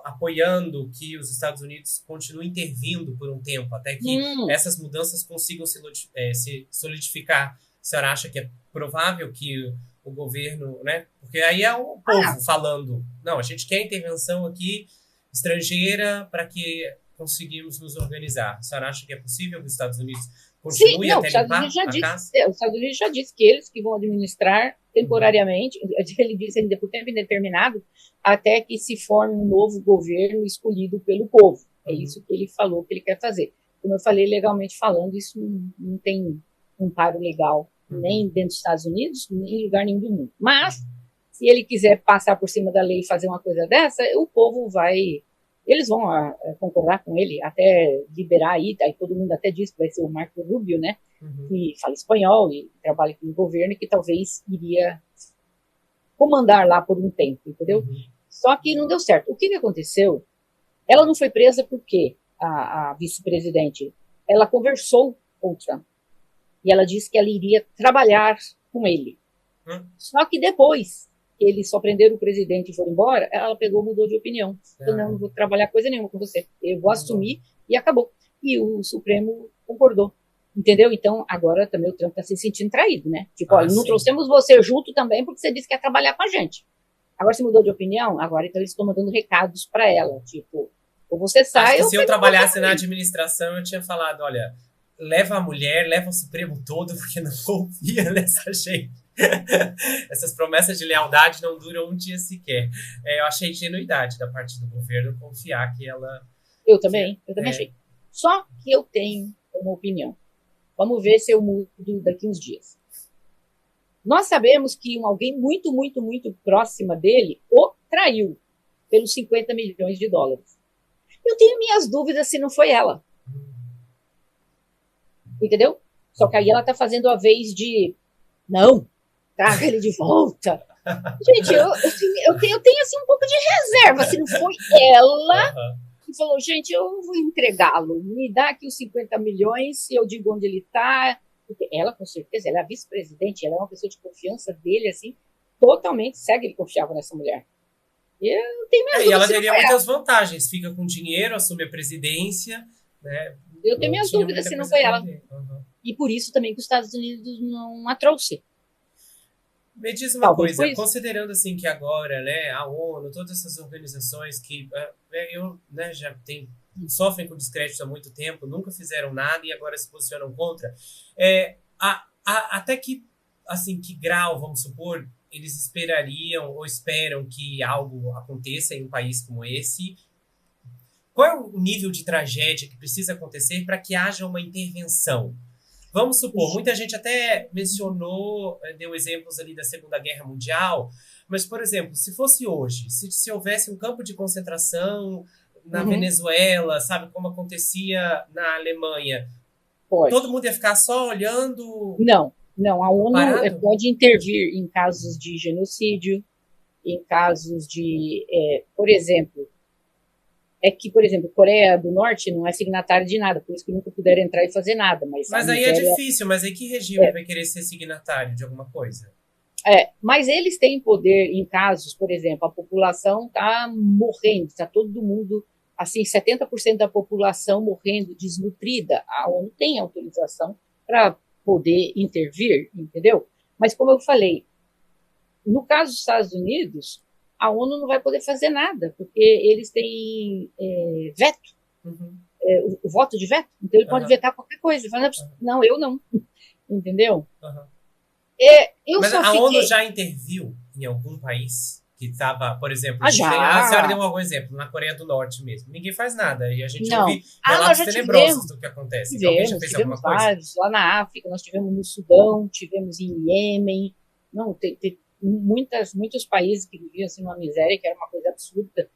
apoiando que os Estados Unidos continuem intervindo por um tempo, até que essas mudanças consigam se solidificar, a senhora acha que é provável que o governo, né? Porque aí é o povo falando, não, a gente quer intervenção aqui estrangeira para que conseguimos nos organizar. A senhora acha que é possível que os Estados Unidos continuem até limpar a casa? Os Estados Unidos já disse que eles que vão administrar temporariamente, ele disse ainda por tempo indeterminado, até que se forme um novo governo escolhido pelo povo. É isso que ele falou que ele quer fazer. Como eu falei, legalmente falando, isso não tem amparo legal, nem dentro dos Estados Unidos, nem em lugar nenhum do mundo. Mas, se ele quiser passar por cima da lei e fazer uma coisa dessa, o povo vai... Eles vão concordar com ele, até liberar aí todo mundo até diz que vai ser o Marco Rubio, né? Que fala espanhol e trabalha com o governo e que talvez iria comandar lá por um tempo, entendeu? Só que não deu certo. O que aconteceu? Ela não foi presa porque a vice-presidente, ela conversou com o Trump e ela disse que ela iria trabalhar com ele. Só que depois que eles só prenderam o presidente e foram embora, ela pegou, mudou de opinião. Então, não vou trabalhar coisa nenhuma com você. Eu vou assumir e acabou. E o Supremo concordou. Entendeu? Então, agora também o Trump está se sentindo traído, né? Tipo, olha, não trouxemos você junto também porque você disse que ia trabalhar com a gente. Agora você mudou de opinião? Agora então eles estão mandando recados para ela. Tipo, ou você sai... Acho que se eu trabalhasse na administração, eu tinha falado, olha, leva a mulher, leva o Supremo todo, porque não confia nessa gente. Essas promessas de lealdade não duram um dia sequer. Eu achei ingenuidade da parte do governo confiar que ela... Eu também achei. Só que eu tenho uma opinião. Vamos ver se eu mudo daqui uns dias. Nós sabemos que alguém muito, muito, muito próxima dele o traiu pelos 50 milhões de dólares. Eu tenho minhas dúvidas se não foi ela. Entendeu? Só que aí ela está fazendo a vez de... Não, traga ele de volta. Gente, eu tenho assim um pouco de reserva. Se não foi ela que falou, gente, eu vou entregá-lo. Me dá aqui os 50 milhões e eu digo onde ele está. Porque ela, com certeza, ela é a vice-presidente, ela é uma pessoa de confiança dele, assim, totalmente cega, ele confiava nessa mulher. Eu tenho minhas dúvidas. E ela teria muitas vantagens. Fica com dinheiro, assume a presidência, né? Eu tenho Não minhas tinha dúvidas muita se não coisa foi a ela. perder. Uhum. E por isso também que os Estados Unidos não a trouxe. Me diz uma Talvez foi coisa, isso. considerando assim que agora, né, a ONU, todas essas organizações que eu, né, sofrem com descrédito há muito tempo, nunca fizeram nada e agora se posicionam contra. Até que, assim, que grau, vamos supor, eles esperariam ou esperam que algo aconteça em um país como esse? Qual é o nível de tragédia que precisa acontecer para que haja uma intervenção? Vamos supor, muita gente até mencionou, deu exemplos ali da Segunda Guerra Mundial, mas, por exemplo, se fosse hoje, se houvesse um campo de concentração na Uhum. Venezuela, sabe, como acontecia na Alemanha, todo Pode. mundo ia ficar só olhando, Não, a ONU parado? pode intervir em casos de genocídio, em casos de, por exemplo, por exemplo, Coreia do Norte não é signatária de nada, por isso que nunca puderam entrar e fazer nada, mas a Mas aí é Nigéria difícil, mas aí que regime vai querer ser signatário de alguma coisa? mas eles têm poder em casos, por exemplo, a população está morrendo, está todo mundo, assim, 70% da população morrendo desnutrida. A ONU tem autorização para poder intervir, entendeu? Mas, como eu falei, no caso dos Estados Unidos, a ONU não vai poder fazer nada, porque eles têm veto, Uhum, o voto de veto, então ele pode aham, vetar qualquer coisa. Ele fala, aham, não, eu não, entendeu? aham. Eu Mas só a ONU fiquei. já interviu em algum país que estava, por exemplo, Ah, a senhora já! deu algum exemplo, na Coreia do Norte mesmo. Ninguém faz nada. E a gente Não. ouve Ah, nós relatos já tenebrosos tivemos. do que acontece. Alguém já Tivemos, fez tivemos alguma coisa? vários. Lá na África, nós tivemos no Sudão, tivemos em Iêmen. Não, tem muitos países que viviam assim numa miséria, que era uma coisa absurda.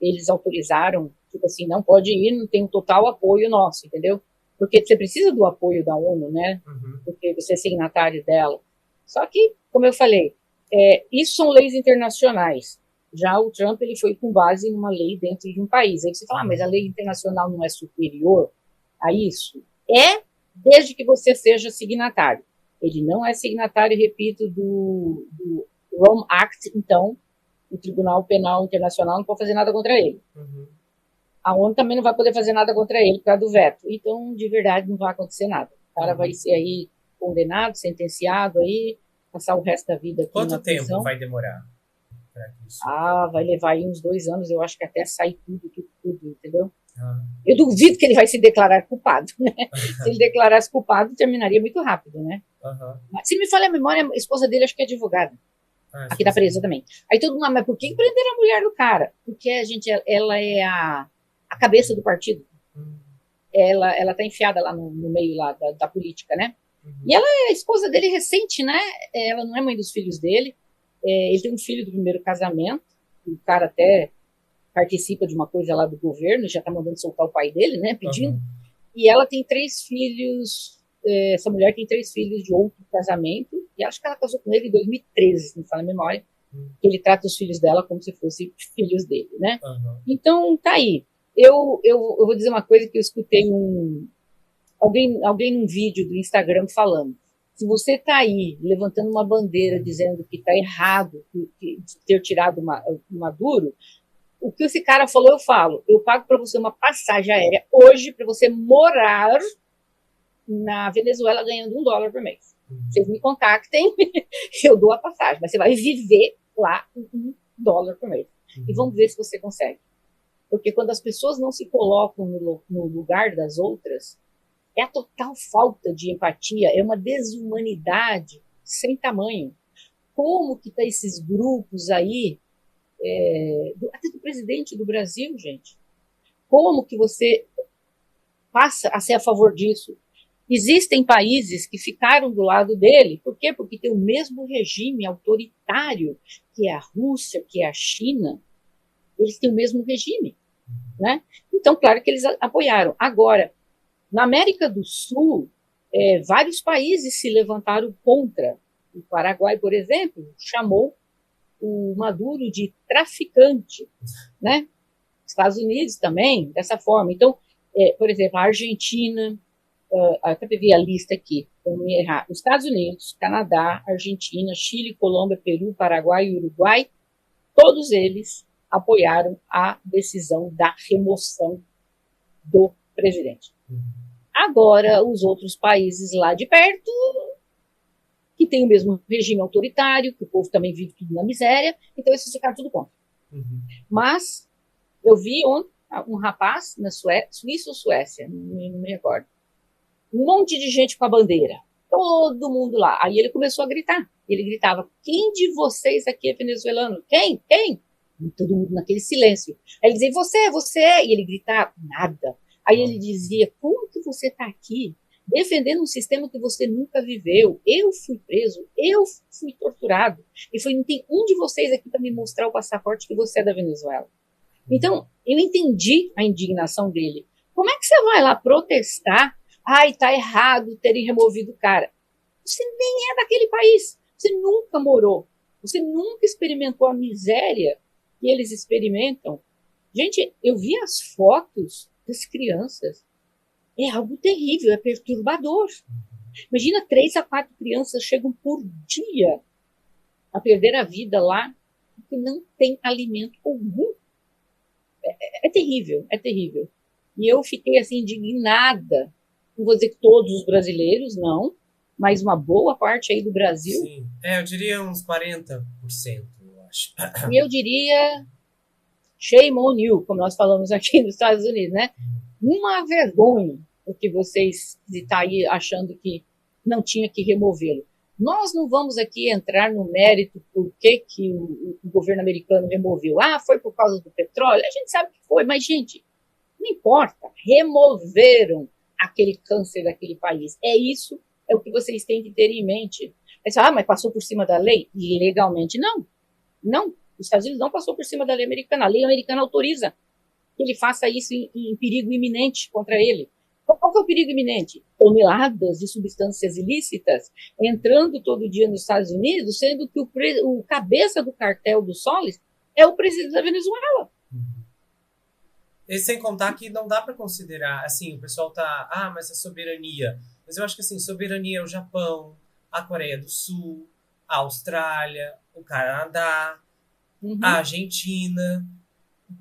Eles autorizaram, tipo assim, não pode ir, não tem um total apoio nosso, entendeu? Porque você precisa do apoio da ONU, né? Uhum, Porque você é signatário dela. Só que, como eu falei, isso são leis internacionais. Já o Trump ele foi com base em uma lei dentro de um país. Aí você fala, mas a uhum, lei internacional não é superior a isso? É, desde que você seja signatário. Ele não é signatário, repito, do Rome Act, então o Tribunal Penal Internacional não pode fazer nada contra ele. uhum, A ONU também não vai poder fazer nada contra ele por causa do veto. Então, de verdade, não vai acontecer nada. O cara vai uhum. ser aí condenado, sentenciado aí, passar o resto da vida aqui na Quanto tempo prisão. vai demorar para isso? Ah, vai levar aí uns 2 anos, eu acho que até sair tudo, entendeu? Ah, Eu duvido que ele vai se declarar culpado, né? Se ele declarasse culpado, terminaria muito rápido, né? aham. Mas, se me falha a memória, a esposa dele acho que é advogada. Ah, Aqui tá esposa presa dele. também. Aí todo mundo, mas por que prenderam a mulher do cara? Porque ela é a cabeça do partido. Uhum, Ela tá enfiada lá no meio lá da política, né? E uhum, ela é a esposa dele recente, né? Ela não é mãe dos filhos dele. Ele tem um filho do primeiro casamento. O cara até participa de uma coisa lá do governo, já tá mandando soltar o pai dele, né? Pedindo. aham, E ela tem 3 filhos. Essa mulher tem 3 filhos de outro casamento. E acho que ela casou com ele em 2013, se não fala a memória. uhum, Ele trata os filhos dela como se fossem filhos dele, né? aham, Então, tá aí. Eu vou dizer uma coisa que eu escutei alguém num vídeo do Instagram falando. Se você está aí levantando uma bandeira dizendo que está errado de ter tirado Maduro, o que esse cara falou, eu falo. Eu pago para você uma passagem aérea hoje para você morar na Venezuela ganhando $1 por mês. uhum, Vocês me contactem, eu dou a passagem, mas você vai viver lá com $1 por mês. E uhum, vamos ver se você consegue. Porque quando as pessoas não se colocam no lugar das outras, é a total falta de empatia, é uma desumanidade sem tamanho. Como que tá esses grupos aí, até do presidente do Brasil, gente? Como que você passa a ser a favor disso? Existem países que ficaram do lado dele, por quê? Porque tem o mesmo regime autoritário que é a Rússia, que é a China, eles têm o mesmo regime, né? Então, claro que eles apoiaram. Agora, na América do Sul, vários países se levantaram contra. O Paraguai, por exemplo, chamou o Maduro de traficante, né? Estados Unidos também, dessa forma. Então, por exemplo, a Argentina, até vi a lista aqui, para não errar, os Estados Unidos, Canadá, Argentina, Chile, Colômbia, Peru, Paraguai e Uruguai, todos eles apoiaram a decisão da remoção do presidente. uhum. Agora, os outros países lá de perto, que tem o mesmo regime autoritário, que o povo também vive tudo na miséria, então esses ficaram tudo contra. Uhum. Mas eu vi ontem um rapaz na Suíça ou Suécia, não me recordo, um monte de gente com a bandeira, todo mundo lá. Aí ele começou a gritar. Ele gritava: quem de vocês aqui é venezuelano? Quem? Quem? E todo mundo naquele silêncio. Aí ele dizia: você. E ele gritava: nada. Aí ele dizia: como que você está aqui defendendo um sistema que você nunca viveu? Eu fui preso, eu fui torturado. E foi, não tem um de vocês aqui para me mostrar o passaporte que você é da Venezuela. Então, eu entendi a indignação dele. Como é que você vai lá protestar? Ai, tá errado terem removido o cara. Você nem é daquele país. Você nunca morou. Você nunca experimentou a miséria que eles experimentam. Gente, eu vi as fotos das crianças. É algo terrível, é perturbador. Imagina 3 a 4 crianças chegam por dia a perder a vida lá porque não tem alimento algum. É terrível, é terrível. E eu fiquei assim indignada. Não vou dizer que todos os brasileiros, não, mas uma boa parte aí do Brasil. Sim, eu diria uns 40%, eu acho. E eu diria shame on you, como nós falamos aqui nos Estados Unidos, né? Uma vergonha o que vocês estão aí achando que não tinha que removê-lo. Nós não vamos aqui entrar no mérito por que o governo americano removeu. Ah, foi por causa do petróleo? A gente sabe que foi, mas, gente, não importa. Removeram aquele câncer daquele país. É isso, é o que vocês têm que ter em mente. Mas passou por cima da lei? Legalmente, não. Não. Os Estados Unidos não passou por cima da lei americana. A lei americana autoriza que ele faça isso em perigo iminente contra ele. Qual que é o perigo iminente? Toneladas de substâncias ilícitas entrando todo dia nos Estados Unidos, sendo que o cabeça do cartel do Solis é o presidente da Venezuela. E sem contar que não dá para considerar, assim, o pessoal tá, mas a soberania. Mas eu acho que, assim, soberania é o Japão, a Coreia do Sul, a Austrália, o Canadá, a Argentina.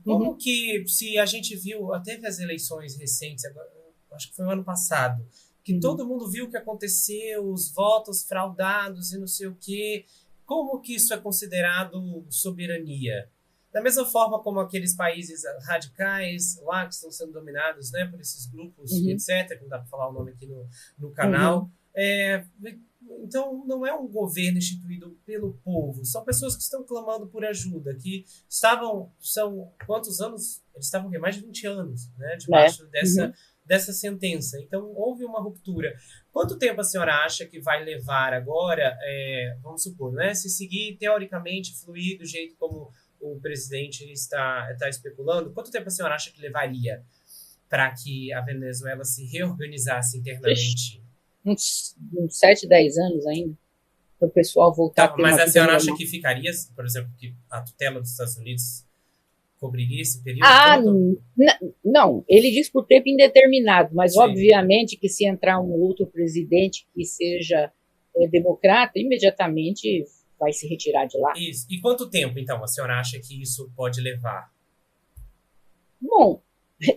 Como que, se a gente viu, teve as eleições recentes, agora, acho que foi no ano passado, que todo mundo viu o que aconteceu, os votos fraudados e não sei o quê. Como que isso é considerado soberania? Da mesma forma como aqueles países radicais lá que estão sendo dominados, né, por esses grupos, etc., que não dá para falar o nome aqui no canal. Então, não é um governo instituído pelo povo. São pessoas que estão clamando por ajuda, que são quantos anos? Eles estavam há mais de 20 anos, né, debaixo dessa sentença. Então, houve uma ruptura. Quanto tempo a senhora acha que vai levar agora, vamos supor, né, se seguir teoricamente, fluir do jeito como o presidente está especulando, quanto tempo a senhora acha que levaria para que a Venezuela se reorganizasse internamente? Uns 7, 10 anos ainda, para o pessoal voltar. Tá, mas a senhora acha que ficaria, por exemplo, que a tutela dos Estados Unidos cobriria esse período todo? Não, ele diz por tempo indeterminado, mas obviamente que se entrar um outro presidente que seja democrata, imediatamente vai se retirar de lá. Isso. E quanto tempo, então, a senhora acha que isso pode levar? Bom,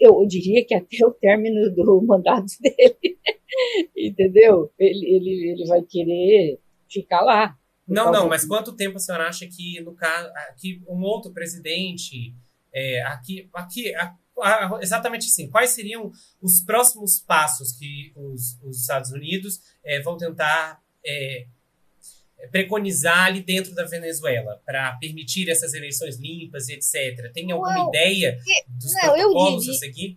eu diria que até o término do mandato dele, entendeu? Ele vai querer ficar lá. Não, mas quanto tempo a senhora acha que, no caso, que um outro presidente, exatamente assim, quais seriam os próximos passos que os Estados Unidos vão tentar preconizar ali dentro da Venezuela para permitir essas eleições limpas e etc. Tem alguma ideia dos protocolos a seguir?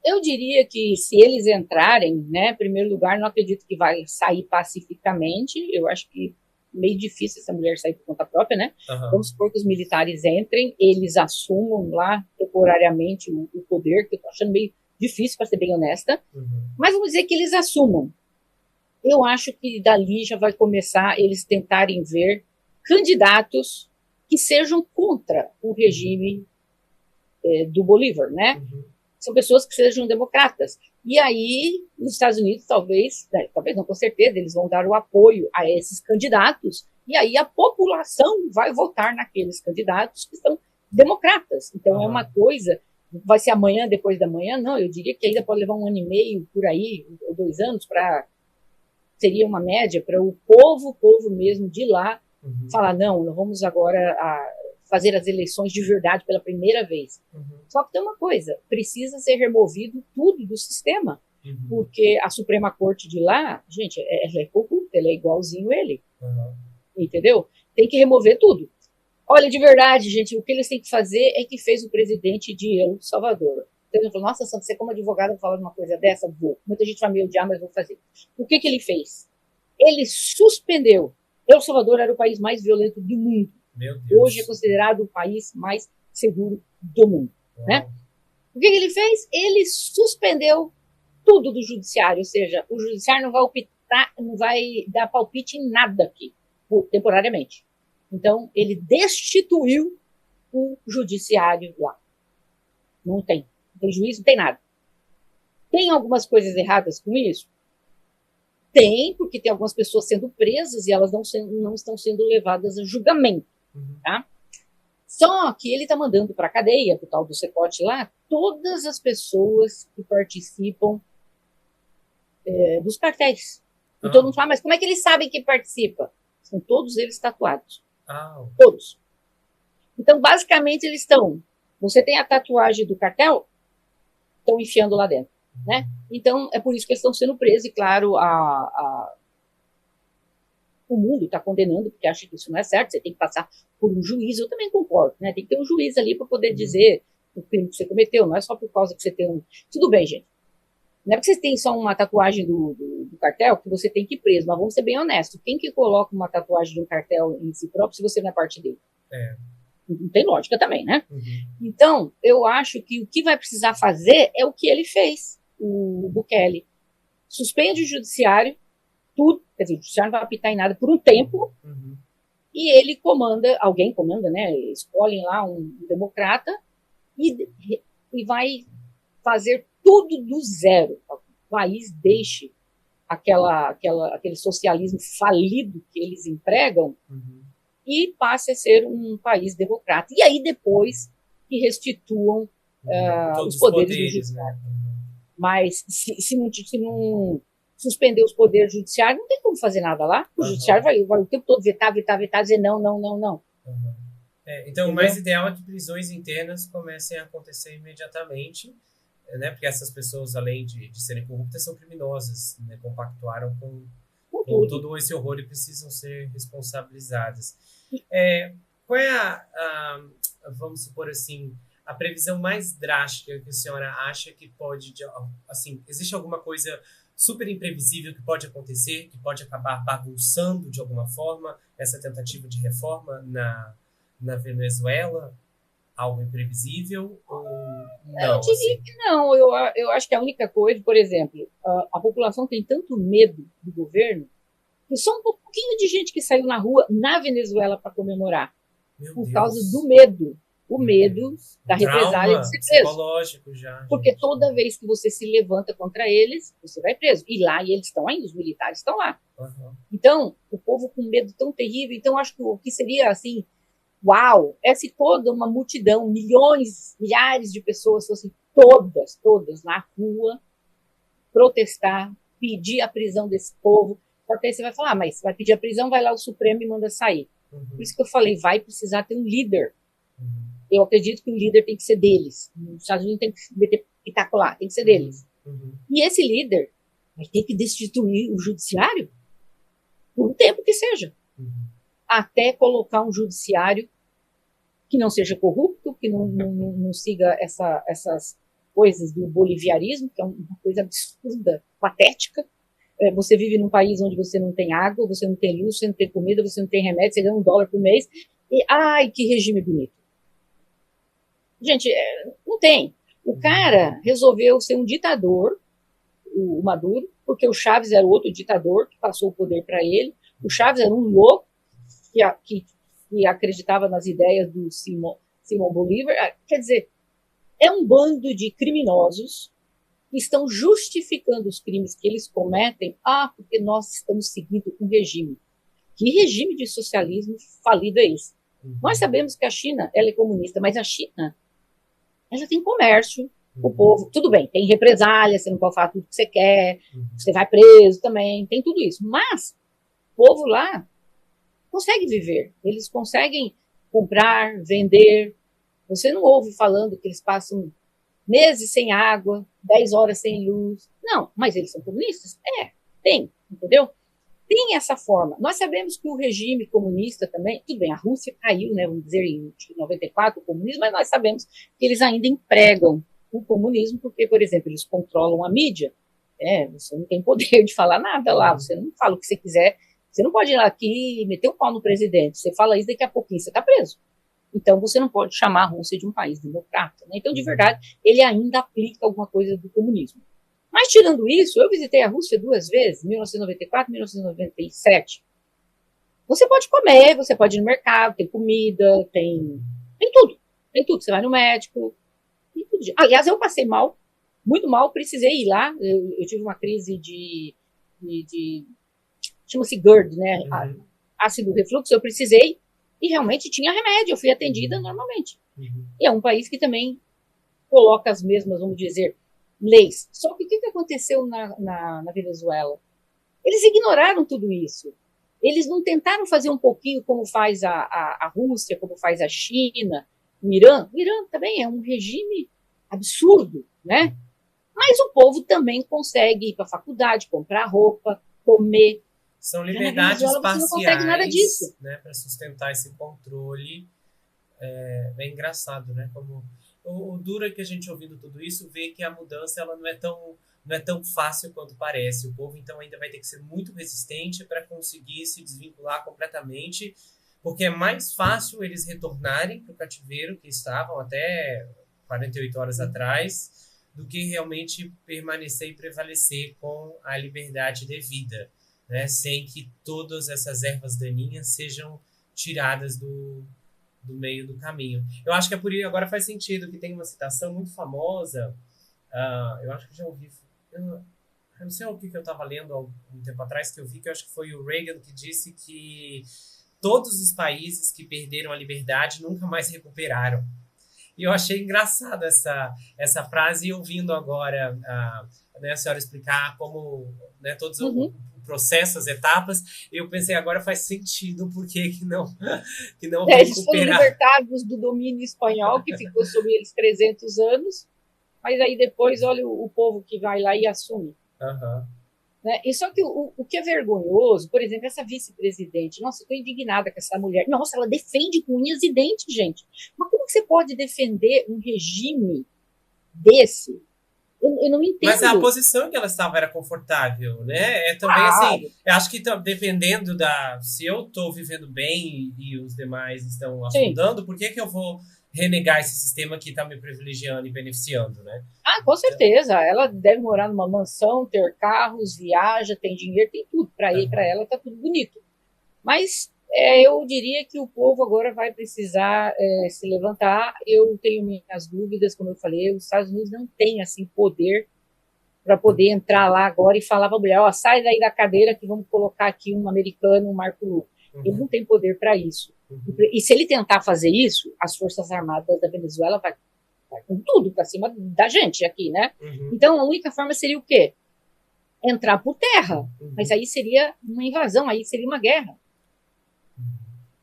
Eu diria que se eles entrarem, né, em primeiro lugar, não acredito que vai sair pacificamente. Eu acho que meio difícil essa mulher sair por conta própria, né? Vamos supor que os militares entrem, eles assumam lá temporariamente o poder, que eu tô achando meio difícil, para ser bem honesta. Mas vamos dizer que eles assumam. Eu acho que dali já vai começar eles tentarem ver candidatos que sejam contra o regime do Bolívar, né? São pessoas que sejam democratas. E aí, nos Estados Unidos, talvez não, com certeza, eles vão dar o apoio a esses candidatos, e aí a população vai votar naqueles candidatos que são democratas. Então, é uma coisa vai ser amanhã, depois da manhã? Não, eu diria que ainda pode levar 1 ano e meio, por aí, ou 2 anos, seria uma média para o povo mesmo de lá falar, não, nós vamos agora fazer as eleições de verdade pela primeira vez. Só que tem uma coisa, precisa ser removido tudo do sistema, porque a Suprema Corte de lá, gente, ela é corrupta, ela é igualzinho ele, entendeu? Tem que remover tudo. Olha, de verdade, gente, o que eles têm que fazer é que fez o presidente de El Salvador. Então, ele falou, nossa, você como advogado falando uma coisa dessa, vou. Muita gente vai me odiar, mas vou fazer. O que ele fez? Ele suspendeu. El Salvador era o país mais violento do mundo. Meu Deus. Hoje é considerado o país mais seguro do mundo. Né? O que ele fez? Ele suspendeu tudo do judiciário, ou seja, o judiciário não vai dar palpite em nada aqui, temporariamente. Então, ele destituiu o judiciário lá. Não tem juiz, não tem nada. Tem algumas coisas erradas com isso? Tem, porque tem algumas pessoas sendo presas e elas não estão sendo levadas a julgamento. Tá? Só que ele está mandando para a cadeia, para o tal do Cepote lá, todas as pessoas que participam dos cartéis. Então, não fala, mas como é que eles sabem que participa? São todos eles tatuados. Todos. Então, basicamente, eles estão... Você tem a tatuagem do cartel, estão enfiando lá dentro. Né? Então, é por isso que eles estão sendo presos. E, claro, o mundo está condenando, porque acha que isso não é certo. Você tem que passar por um juiz. Eu também concordo. Né? Tem que ter um juiz ali para poder dizer o crime que você cometeu. Não é só por causa que você tem um... Tudo bem, gente. Não é porque você tem só uma tatuagem do cartel que você tem que ir preso, mas vamos ser bem honestos. Quem que coloca uma tatuagem de um cartel em si próprio se você não é parte dele? Não tem lógica também, né? Então, eu acho que o que vai precisar fazer é o que ele fez, o Bukele. Suspende o judiciário, tudo, quer dizer, o judiciário não vai apitar em nada por um tempo, e ele alguém comanda, né? Escolhem lá um democrata e vai fazer tudo do zero. O país deixe aquele socialismo falido que eles empregam e passe a ser um país democrata. E aí depois que restituam os poderes do judiciário. Mas se não suspender os poderes judiciários, não tem como fazer nada lá. O judiciário vai o tempo todo vetar, dizer não. Então, o mais ideal é que prisões internas comecem a acontecer imediatamente, né? Porque essas pessoas, além de serem corruptas, são criminosas, né? Compactuaram com todo esse horror e precisam ser responsabilizadas. Qual é vamos supor assim, a previsão mais drástica que a senhora acha que pode, assim, existe alguma coisa super imprevisível que pode acontecer, que pode acabar bagunçando de alguma forma essa tentativa de reforma na Venezuela? Algo imprevisível ou não? Eu diria que não. Eu acho que a única coisa, por exemplo, a população tem tanto medo do governo que só um pouquinho de gente que saiu na rua na Venezuela para comemorar. Por causa do medo. O medo da represália de ser preso. Psicológico já. Porque toda vez que você se levanta contra eles, você vai preso. E lá, e eles estão ainda, os militares estão lá. Então, o povo com medo tão terrível. Então, acho que o que seria assim, uau, é se toda uma multidão, milhares de pessoas fossem todas na rua, protestar, pedir a prisão desse povo. Porque aí você vai falar, mas vai pedir a prisão, vai lá o Supremo e manda sair. Por isso que eu falei, vai precisar ter um líder. Eu acredito que o líder tem que ser deles. Os Estados Unidos tem que meter pitaco lá, tem que ser deles. E esse líder vai ter que destituir o judiciário por um tempo que seja. Até colocar um judiciário que não seja corrupto, que não siga essas coisas do boliviarismo, que é uma coisa absurda, patética. Você vive num país onde você não tem água, você não tem luz, você não tem comida, você não tem remédio, você ganha $1 por mês. E, ai, que regime bonito. Gente, não tem. O cara resolveu ser um ditador, o Maduro, porque o Chávez era outro ditador que passou o poder para ele. O Chávez era um louco que acreditava nas ideias do Simão Bolívar. Quer dizer, é um bando de criminosos que estão justificando os crimes que eles cometem, porque nós estamos seguindo um regime. Que regime de socialismo falido é esse? Nós sabemos que a China ela é comunista, mas a China ela tem comércio, o povo, tudo bem, tem represália, você não pode falar tudo que você quer, você vai preso também, tem tudo isso. Mas o povo lá consegue viver, eles conseguem comprar, vender. Você não ouve falando que eles passam meses sem água, 10 horas sem luz. Não, mas eles são comunistas? Tem, entendeu? Tem essa forma. Nós sabemos que o regime comunista também, tudo bem, a Rússia caiu, né, vamos dizer, em 94, o comunismo, mas nós sabemos que eles ainda empregam o comunismo, porque, por exemplo, eles controlam a mídia. Você não tem poder de falar nada lá, você não fala o que você quiser, você não pode ir lá aqui e meter o pau no presidente, você fala isso, daqui a pouquinho você está preso. Então, você não pode chamar a Rússia de um país democrata. Né? Então, de verdade, ele ainda aplica alguma coisa do comunismo. Mas, tirando isso, eu visitei a Rússia 2 vezes, 1994 e 1997. Você pode comer, você pode ir no mercado, tem comida, tem tudo. Tem tudo. Você vai no médico, tem tudo. Aliás, eu passei mal, muito mal, precisei ir lá. Eu tive uma crise de chama-se GERD, né? Ácido refluxo, eu precisei. E realmente tinha remédio, eu fui atendida normalmente. E é um país que também coloca as mesmas, vamos dizer, leis. Só que o que aconteceu na Venezuela? Eles ignoraram tudo isso. Eles não tentaram fazer um pouquinho como faz a Rússia, como faz a China, o Irã. O Irã também é um regime absurdo, né? Mas o povo também consegue ir para a faculdade, comprar roupa, comer. São liberdades parciais, não consegue nada disso. Né, para sustentar esse controle. É engraçado, né? Como o duro é que a gente ouvindo tudo isso vê que a mudança ela não é tão fácil quanto parece. O povo então ainda vai ter que ser muito resistente para conseguir se desvincular completamente, porque é mais fácil eles retornarem para o cativeiro que estavam até 48 horas atrás do que realmente permanecer e prevalecer com a liberdade devida. Né, sem que todas essas ervas daninhas sejam tiradas do meio do caminho. Eu acho que é por isso, agora faz sentido, que tem uma citação muito famosa, eu acho que já ouvi, eu não sei o que eu estava lendo há um tempo atrás, que eu vi que eu acho que foi o Reagan que disse que todos os países que perderam a liberdade nunca mais recuperaram. E eu achei engraçado essa frase, e ouvindo agora né, a senhora explicar como, né, todos o processo, as etapas, eu pensei, agora faz sentido porque que não recuperar. Eles foram libertados do domínio espanhol, que ficou sobre eles 300 anos, mas aí depois, olha o povo que vai lá e assume. Né? E só que o que é vergonhoso, por exemplo, essa vice-presidente, nossa, eu estou indignada com essa mulher, nossa, ela defende com unhas e dentes, gente. Mas como que você pode defender um regime desse? Eu não entendo. Mas a posição que ela estava era confortável, né? Também assim, eu acho que dependendo se eu estou vivendo bem e os demais estão afundando, por que eu vou renegar esse sistema que está me privilegiando e beneficiando, né? Com certeza. Ela deve morar numa mansão, ter carros, viaja, tem dinheiro, tem tudo. Para ela está tudo bonito. Mas eu diria que o povo agora vai precisar se levantar. Eu tenho minhas dúvidas, como eu falei, os Estados Unidos não têm assim, poder para poder entrar lá agora e falar para a mulher, sai daí da cadeira que vamos colocar aqui um americano, um Marco Lu. Ele não tem poder para isso. E se ele tentar fazer isso, as Forças Armadas da Venezuela vai com tudo para cima da gente aqui, né? Então, a única forma seria o quê? Entrar por terra. Mas aí seria uma invasão, aí seria uma guerra.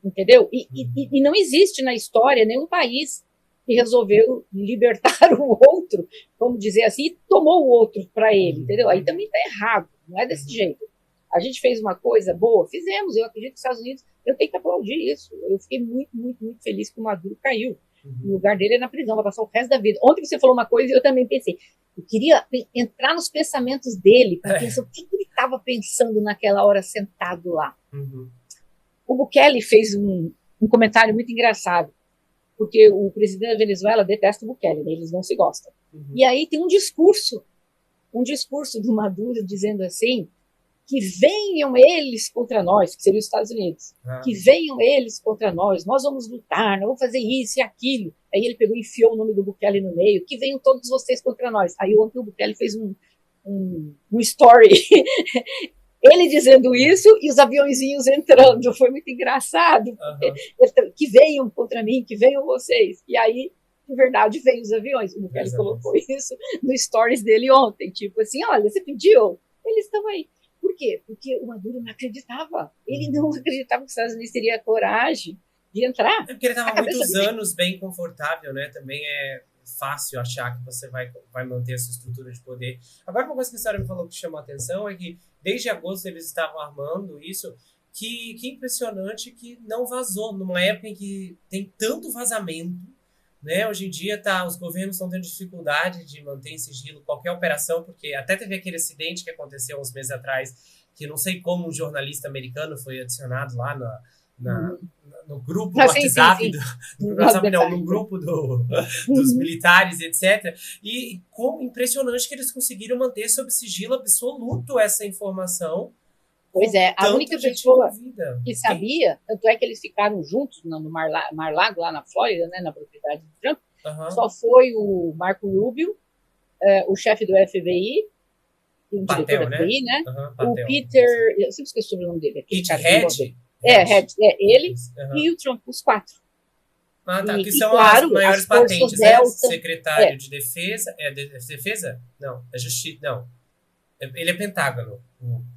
Entendeu? E não existe na história nenhum país que resolveu libertar o outro, vamos dizer assim, e tomou o outro para ele, entendeu? Aí também está errado, não é desse jeito. A gente fez uma coisa boa, fizemos, eu acredito que os Estados Unidos, eu tenho que aplaudir isso. Eu fiquei muito, muito, muito feliz que o Maduro caiu. O lugar dele é na prisão, vai passar o resto da vida. Ontem você falou uma coisa e eu também pensei, eu queria entrar nos pensamentos dele, para pensar o que ele estava pensando naquela hora sentado lá. O Bukele fez um comentário muito engraçado, porque o presidente da Venezuela detesta o Bukele, né? Eles não se gostam. E aí tem um discurso do Maduro dizendo assim, que venham eles contra nós, que seria os Estados Unidos, que venham eles contra nós vamos lutar, nós vamos fazer isso e aquilo. Aí ele pegou e enfiou o nome do Bukele no meio, que venham todos vocês contra nós. Aí ontem o Bukele fez um story, ele dizendo isso e os aviãozinhos entrando, foi muito engraçado, que venham contra mim, que venham vocês. E aí por verdade vem os aviões. O Bukele colocou isso no stories dele ontem, tipo assim, olha, você pediu? Eles estão aí. Por quê? Porque o Maduro não acreditava. Ele não acreditava que os Estados Unidos teria coragem de entrar. É porque ele estava há muitos anos bem confortável, né? Também é fácil achar que você vai manter essa estrutura de poder. Agora, uma coisa que a senhora me falou que chamou a atenção é que desde agosto eles estavam armando isso, que impressionante que não vazou, numa época em que tem tanto vazamento, né? Hoje em dia os governos estão tendo dificuldade de manter em sigilo qualquer operação, porque até teve aquele acidente que aconteceu uns meses atrás, que não sei como um jornalista americano foi adicionado lá no grupo do WhatsApp, no grupo dos militares, etc. E como impressionante que eles conseguiram manter sob sigilo absoluto essa informação. Pois é, a única pessoa que sabia, tanto é que eles ficaram juntos no Mar-Lago, lá na Flórida, né, na propriedade do Trump, só foi o Marco Rubio, o chefe do FBI, o diretor do FBI, né? O Peter, eu sempre esqueci o sobrenome dele. Head? Ele e o Trump, os 4. Que são claro, as maiores patentes, né? Secretário de Defesa, Defesa? Não, é Justiça, não. Ele é Pentágono.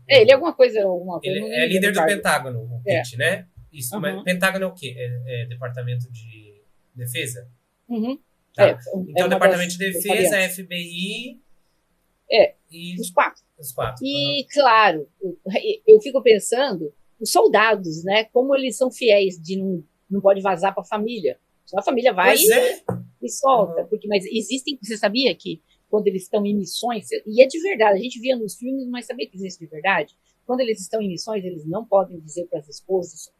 Ele é alguma coisa. Ele é líder do Pentágono, o Pete, né? Isso, mas Pentágono é o quê? É Departamento de Defesa? Tá. Então, Departamento de Defesa, FBI... os 4. Os 4. E, claro, eu fico pensando, os soldados, né? Como eles são fiéis de não pode vazar para a família. Só a família vai e solta. Mas existem, você sabia que quando eles estão em missões, e é de verdade, a gente via nos filmes, mas sabia que existe de verdade? Quando eles estão em missões, eles não podem dizer para as esposas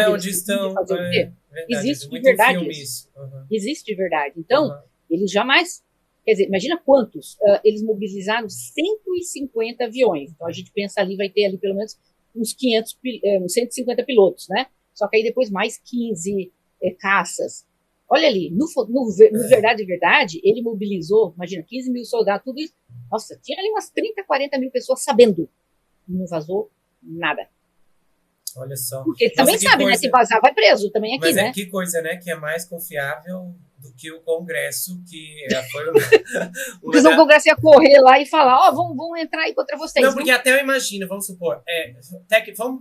onde estão. Fazer o quê. Existe de verdade isso. Existe de verdade. Então, eles jamais... Quer dizer, imagina quantos. Eles mobilizaram 150 aviões. Então, a gente pensa ali, vai ter ali pelo menos uns 150 pilotos, né? Só que aí depois mais 15 caças. Olha ali, no verdade, ele mobilizou, imagina, 15 mil soldados, tudo isso. Nossa, tinha ali umas 30, 40 mil pessoas sabendo. Não vazou nada. Olha só. Porque ele também sabe, né? Se vazar, vai preso também aqui, mas né? Que coisa, né? Que é mais confiável do que o Congresso, que foi porque o Congresso ia correr lá e falar, vamos entrar aí contra vocês. Não, porque até eu imagino, vamos supor,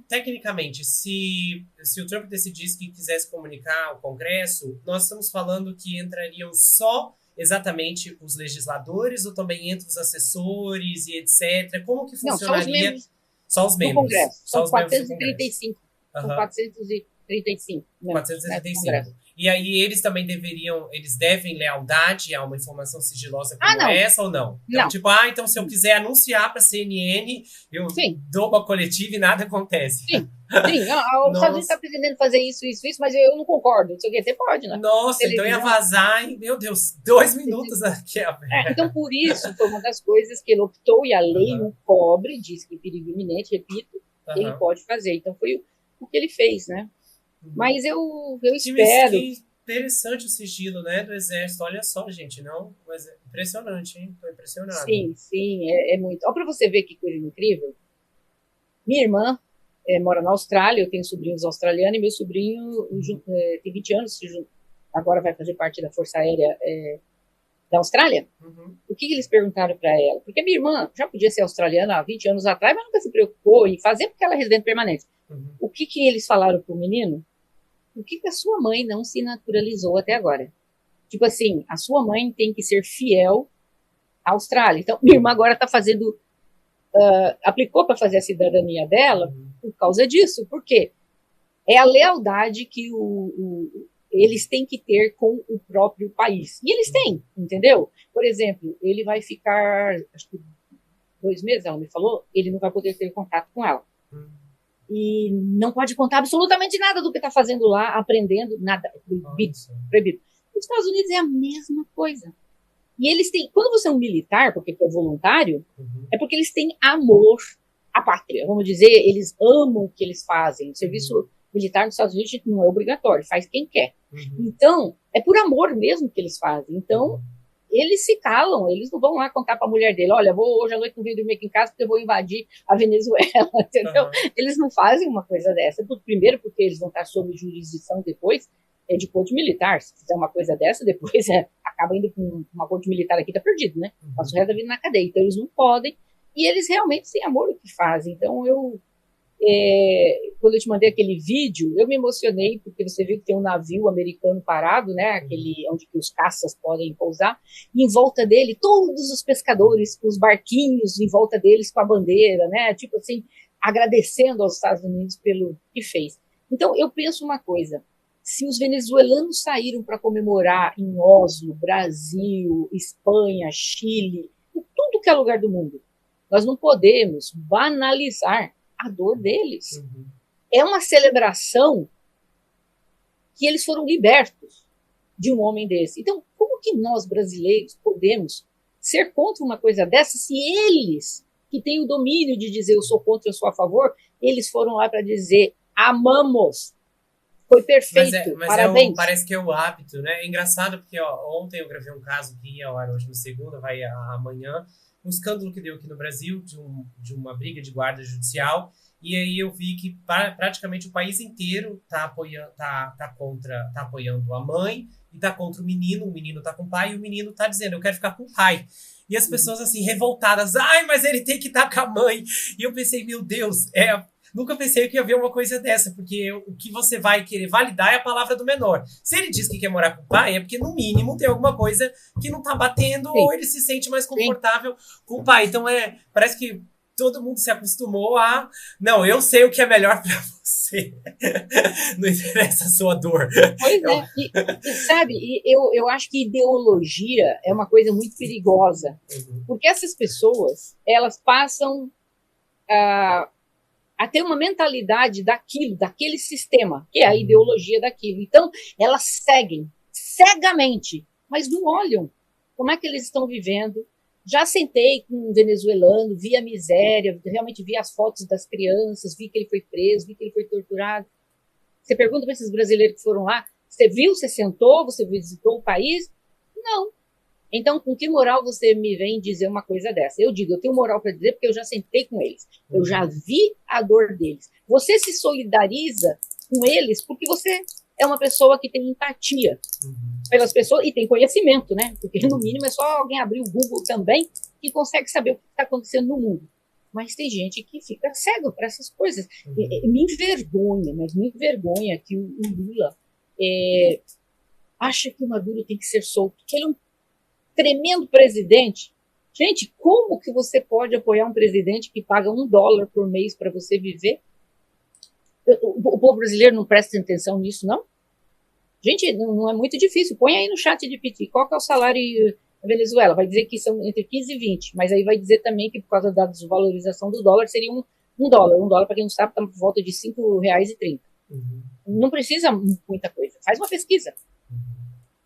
tecnicamente, se o Trump decidisse que quisesse comunicar ao Congresso, nós estamos falando que entrariam só exatamente os legisladores ou também entre os assessores e etc. Como que funcionaria? Não, só os membros. Do Congresso. São 435. São 435. 435. E aí eles também devem lealdade a uma informação sigilosa como essa ou não? Então, não. Tipo, então se eu quiser anunciar para a CNN, eu dou uma coletiva e nada acontece. Sim. O Estados Unidos está pretendendo fazer isso, mas eu não concordo. Não sei o que, você pode, né? Nossa, então ia vazar em, meu Deus, 2 minutos aqui. Então, por isso, foi uma das coisas que ele optou, e a lei o cobre, diz que perigo iminente, repito, ele pode fazer. Então, foi o que ele fez, né? Mas eu espero... Que interessante o sigilo, né, do Exército. Olha só, gente, não? Mas é impressionante, hein? Estou impressionado. Sim, é muito. Olha para você ver que coisa incrível. Minha irmã mora na Austrália, eu tenho sobrinhos australianos, e meu sobrinho tem 20 anos, agora vai fazer parte da Força Aérea da Austrália. O que eles perguntaram para ela? Porque a minha irmã já podia ser australiana há 20 anos atrás, mas nunca se preocupou em fazer porque ela é residente permanente. O que eles falaram para o menino? Por que a sua mãe não se naturalizou até agora? Tipo assim, a sua mãe tem que ser fiel à Austrália. Então, minha irmã agora está fazendo... aplicou para fazer a cidadania dela por causa disso. Por quê? É a lealdade que eles têm que ter com o próprio país. E eles têm, entendeu? Por exemplo, ele vai ficar, acho que 2 meses, ela me falou, ele não vai poder ter contato com ela. E não pode contar absolutamente nada do que está fazendo lá, aprendendo, nada. É proibido. Os Estados Unidos é a mesma coisa. E eles têm, quando você é um militar, porque é voluntário, é porque eles têm amor à pátria. Vamos dizer, eles amam o que eles fazem. O serviço militar nos Estados Unidos não é obrigatório, faz quem quer. Então, é por amor mesmo que eles fazem. Então, eles se calam, eles não vão lá contar para a mulher dele, olha, hoje à noite não venho dormir aqui em casa porque eu vou invadir a Venezuela, entendeu? Eles não fazem uma coisa dessa. Primeiro porque eles vão estar sob jurisdição depois, é de corte militar. Se fizer uma coisa dessa, depois acaba indo com uma corte militar aqui, tá perdido, né? Passa o resto da vida na cadeia. Então eles não podem, e eles realmente têm amor no que fazem. Então quando eu te mandei aquele vídeo, eu me emocionei, porque você viu que tem um navio americano parado, né? Aquele onde que os caças podem pousar, e em volta dele, todos os pescadores com os barquinhos em volta deles com a bandeira, né? Tipo assim, agradecendo aos Estados Unidos pelo que fez. Então, eu penso uma coisa, se os venezuelanos saíram para comemorar em Oslo, Brasil, Espanha, Chile, em tudo que é lugar do mundo, nós não podemos banalizar a dor deles. É uma celebração que eles foram libertos de um homem desse. Então, como que nós, brasileiros, podemos ser contra uma coisa dessa se eles, que têm o domínio de dizer eu sou contra, eu sou a favor, eles foram lá para dizer amamos. Foi perfeito, parabéns. Parece que é o hábito, né? É engraçado porque ontem eu gravei um caso que ia ao ar hoje na segunda, vai amanhã, um escândalo que deu aqui no Brasil de uma briga de guarda judicial, e aí eu vi que praticamente o país inteiro tá apoiando a mãe e tá contra o menino tá com o pai e o menino tá dizendo, eu quero ficar com o pai. E as pessoas assim, revoltadas, ai, mas ele tem que estar com a mãe. E eu pensei, meu Deus, nunca pensei que ia haver uma coisa dessa, porque o que você vai querer validar é a palavra do menor. Se ele diz que quer morar com o pai, é porque no mínimo tem alguma coisa que não tá batendo, ou ele se sente mais confortável com o pai. Então parece que todo mundo se acostumou a... Não, eu sei o que é melhor para você. Não interessa a sua dor. Pois e sabe, eu acho que ideologia é uma coisa muito perigosa. Porque essas pessoas, elas passam a ter uma mentalidade daquele sistema, que é a ideologia daquilo. Então, elas seguem cegamente, mas não olham como é que eles estão vivendo. Já sentei com um venezuelano, vi a miséria, realmente vi as fotos das crianças, vi que ele foi preso, vi que ele foi torturado. Você pergunta para esses brasileiros que foram lá, você viu, você sentou, você visitou o país? Não. Então, com que moral você me vem dizer uma coisa dessa? Eu digo, eu tenho moral para dizer porque eu já sentei com eles. Eu já vi a dor deles. Você se solidariza com eles porque você é uma pessoa que tem empatia pelas pessoas e tem conhecimento, né? Porque, no mínimo, é só alguém abrir o Google também e consegue saber o que está acontecendo no mundo. Mas tem gente que fica cego para essas coisas. Me envergonha que o Lula acha que o Maduro tem que ser solto, que ele é um tremendo presidente. Gente, como que você pode apoiar um presidente que paga $1 por mês para você viver? O povo brasileiro não presta atenção nisso, não? Gente, não é muito difícil. Põe aí no chat de PT qual que é o salário na Venezuela. Vai dizer que são entre 15 e 20, mas aí vai dizer também que por causa da desvalorização do dólar seria $1. $1, para quem não sabe, está por volta de R$5,30. Não precisa muita coisa. Faz uma pesquisa.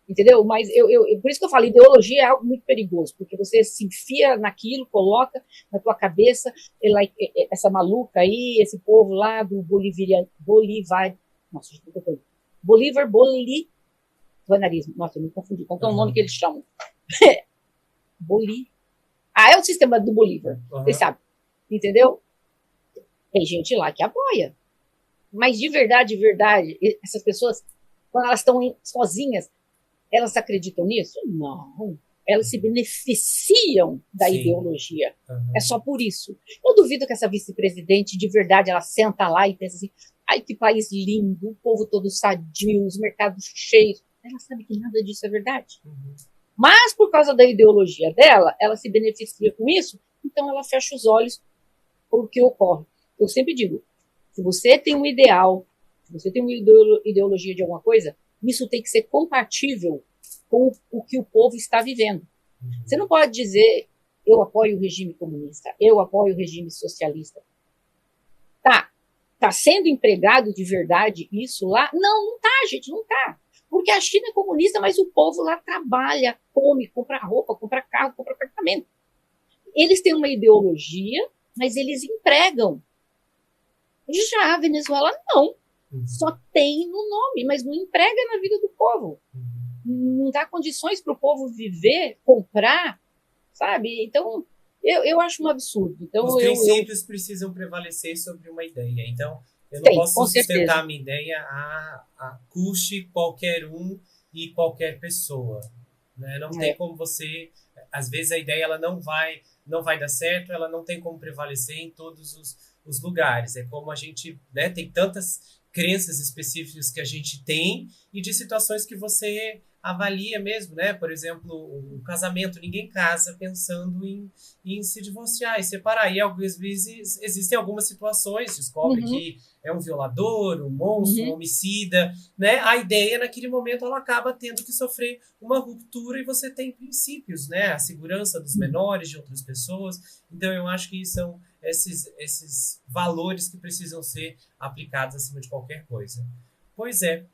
Entendeu? Mas por isso que eu falo, ideologia é algo muito perigoso, porque você se enfia naquilo, coloca na tua cabeça essa maluca aí, esse povo lá do bolivarianismo. Nossa, eu me confundi. Qual é o nome que eles chamam? É o sistema do Bolívar, vocês sabem. Entendeu? Tem gente lá que apoia. Mas de verdade, essas pessoas, quando elas estão sozinhas, elas acreditam nisso? Não. Elas se beneficiam da ideologia. É só por isso. Eu duvido que essa vice-presidente, de verdade, ela senta lá e pensa assim, ai, que país lindo, o povo todo sadio, os mercados cheios. Ela sabe que nada disso é verdade. Mas, por causa da ideologia dela, ela se beneficia com isso, então ela fecha os olhos para o que ocorre. Eu sempre digo, se você tem um ideal, se você tem uma ideologia de alguma coisa, isso tem que ser compatível com o que o povo está vivendo. Você não pode dizer, eu apoio o regime comunista, eu apoio o regime socialista. Tá sendo empregado de verdade isso lá? Não tá, gente, não tá. Porque a China é comunista, mas o povo lá trabalha, come, compra roupa, compra carro, compra apartamento. Eles têm uma ideologia, mas eles empregam. Já a Venezuela não. Só tem no nome, mas não emprega na vida do povo. Não dá condições para o povo viver, comprar, sabe? Então, eu acho um absurdo. Então, os princípios precisam prevalecer sobre uma ideia. Então, Eu não Tem, posso com sustentar certeza. a minha ideia a custe qualquer um e qualquer pessoa, né? Não tem É. como você, às vezes a ideia ela não vai dar certo, ela não tem como prevalecer em todos os lugares. É como a gente, né, tem tantas crenças específicas que a gente tem e de situações que você avalia mesmo, né? Por exemplo, o casamento, ninguém casa pensando em se divorciar e separar. E às vezes existem algumas situações, descobre Uhum, que é um violador, um monstro, um uhum, homicida, né? A ideia naquele momento ela acaba tendo que sofrer uma ruptura e você tem princípios, né? A segurança dos menores, de outras pessoas. Então eu acho que são esses valores que precisam ser aplicados acima de qualquer coisa. Pois é,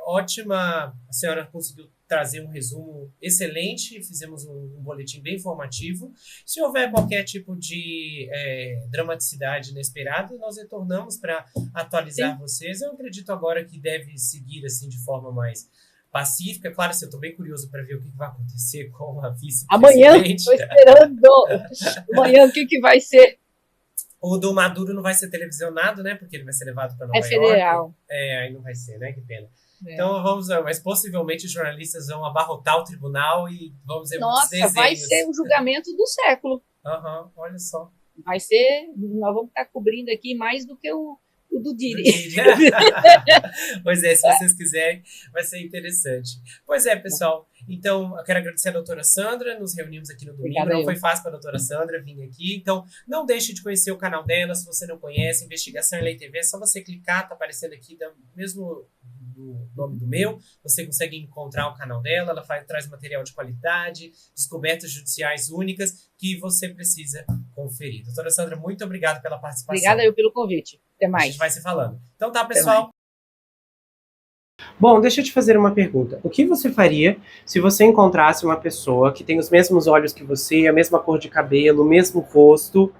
ótima. A senhora conseguiu trazer um resumo excelente, fizemos um boletim bem informativo. Se houver qualquer tipo de dramaticidade inesperada, nós retornamos para atualizar sim. vocês. Eu acredito agora que deve seguir assim de forma mais pacífica. Claro, assim, eu estou bem curioso para ver o que vai acontecer com a Amanhã, vice-presidente. estou esperando. Amanhã, o que que vai ser? O do Maduro não vai ser televisionado, né? Porque ele vai ser levado para É Nova York. federal. Aí não vai ser, né? Que pena. É. Então vamos ver, mas possivelmente os jornalistas vão abarrotar o tribunal e vamos ver muitos Nossa, vai ser desenhos. o julgamento do século. Aham, olha só. Vai ser, nós vamos estar cobrindo aqui mais do que o do Do Didi. dia. Pois é, se vocês quiserem, vai ser interessante. Pois é, pessoal. Então, eu quero agradecer a doutora Sandra. Nos reunimos aqui no domingo. Obrigada Não foi eu. fácil para a doutora Sandra vir aqui. Então, não deixe de conhecer o canal dela. Se você não conhece, Investigação em Lei TV, é só você clicar, tá aparecendo aqui, mesmo do nome do meu. Você consegue encontrar o canal dela. Ela traz material de qualidade, descobertas judiciais únicas que você precisa conferir. Doutora Sandra, muito obrigado pela participação. Obrigada eu pelo convite. Até A mais. gente vai se falando. Então tá, Até mais. pessoal. Bom, deixa eu te fazer uma pergunta. O que você faria se você encontrasse uma pessoa que tem os mesmos olhos que você, a mesma cor de cabelo, o mesmo rosto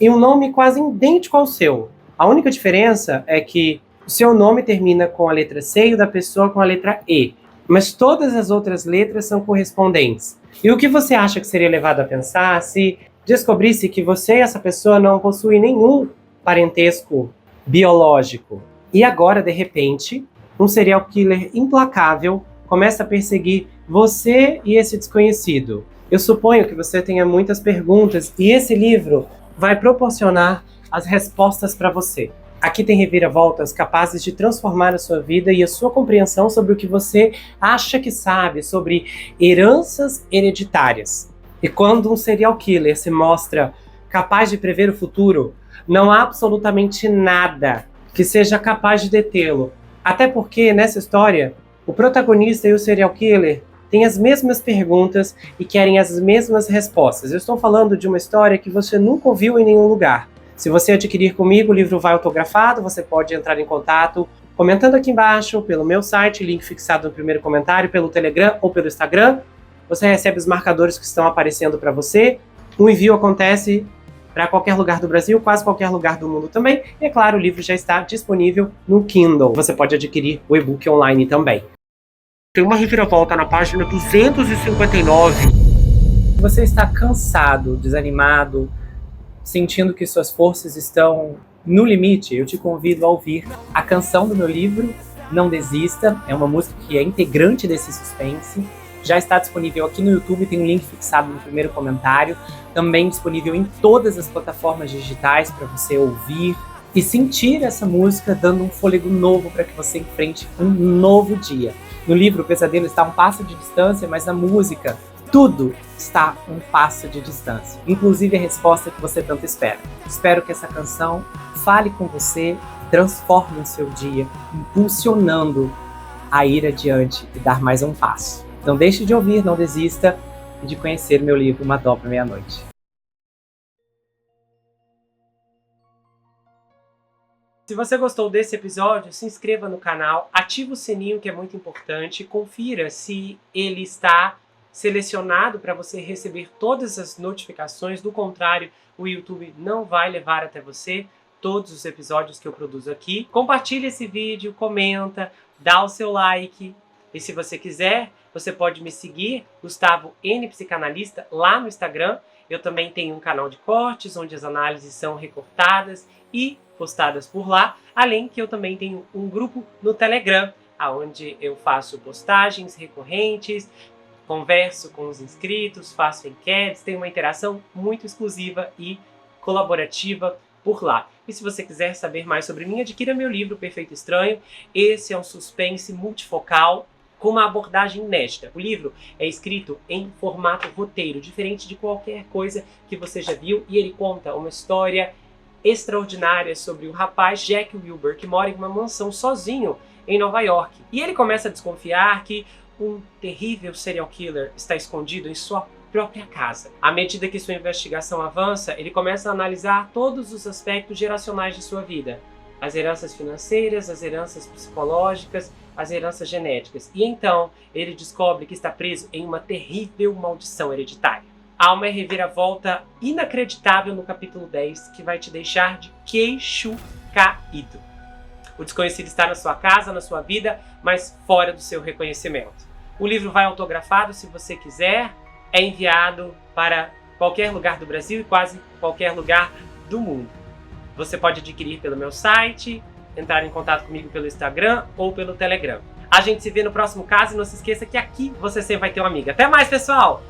e um nome quase idêntico ao seu? A única diferença é que o seu nome termina com a letra C e o da pessoa com a letra E, mas todas as outras letras são correspondentes. E o que você acha que seria levado a pensar se descobrisse que você e essa pessoa não possuem nenhum parentesco biológico? E agora, de repente, um serial killer implacável começa a perseguir você e esse desconhecido. Eu suponho que você tenha muitas perguntas e esse livro vai proporcionar as respostas para você. Aqui tem reviravoltas capazes de transformar a sua vida e a sua compreensão sobre o que você acha que sabe sobre heranças hereditárias. E quando um serial killer se mostra capaz de prever o futuro, não há absolutamente nada que seja capaz de detê-lo. Até porque, nessa história, o protagonista e o serial killer têm as mesmas perguntas e querem as mesmas respostas. Eu estou falando de uma história que você nunca ouviu em nenhum lugar. Se você adquirir comigo, o livro vai autografado, você pode entrar em contato comentando aqui embaixo, pelo meu site, link fixado no primeiro comentário, pelo Telegram ou pelo Instagram. Você recebe os marcadores que estão aparecendo para você. O envio acontece para qualquer lugar do Brasil, quase qualquer lugar do mundo também. E, é claro, o livro já está disponível no Kindle. Você pode adquirir o e-book online também. Tem uma reviravolta na página 259. Você está cansado, desanimado, sentindo que suas forças estão no limite, eu te convido a ouvir a canção do meu livro, Não Desista. É uma música que é integrante desse suspense. Já está disponível aqui no YouTube, tem um link fixado no primeiro comentário. Também disponível em todas as plataformas digitais para você ouvir e sentir essa música dando um fôlego novo para que você enfrente um novo dia. No livro, o pesadelo está a um passo de distância, mas na música, tudo está a um passo de distância, inclusive a resposta que você tanto espera. Espero que essa canção fale com você, transforme o seu dia, impulsionando a ir adiante e dar mais um passo. Não deixe de ouvir, não desista e de conhecer meu livro Uma Dobra Meia-Noite. Se você gostou desse episódio, se inscreva no canal, ative o sininho que é muito importante, confira se ele está selecionado para você receber todas as notificações. Do contrário, o YouTube não vai levar até você todos os episódios que eu produzo aqui. Compartilhe esse vídeo, comenta, dá o seu like. E se você quiser, você pode me seguir, Gustavo N Psicanalista, lá no Instagram. Eu também tenho um canal de cortes, onde as análises são recortadas e postadas por lá, além que eu também tenho um grupo no Telegram, onde eu faço postagens recorrentes, converso com os inscritos, faço enquetes, tenho uma interação muito exclusiva e colaborativa por lá. E se você quiser saber mais sobre mim, adquira meu livro Perfeito Estranho. Esse é um suspense multifocal com uma abordagem inédita. O livro é escrito em formato roteiro, diferente de qualquer coisa que você já viu, e ele conta uma história extraordinária sobre o rapaz Jack Wilbur, que mora em uma mansão sozinho em Nova York. E ele começa a desconfiar que um terrível serial killer está escondido em sua própria casa. À medida que sua investigação avança, ele começa a analisar todos os aspectos geracionais de sua vida. As heranças financeiras, as heranças psicológicas, as heranças genéticas. E então, ele descobre que está preso em uma terrível maldição hereditária. Há uma reviravolta inacreditável no capítulo 10 que vai te deixar de queixo caído. O desconhecido está na sua casa, na sua vida, mas fora do seu reconhecimento. O livro vai autografado, se você quiser, é enviado para qualquer lugar do Brasil e quase qualquer lugar do mundo. Você pode adquirir pelo meu site, entrar em contato comigo pelo Instagram ou pelo Telegram. A gente se vê no próximo caso e não se esqueça que aqui você sempre vai ter uma amiga. Até mais, pessoal!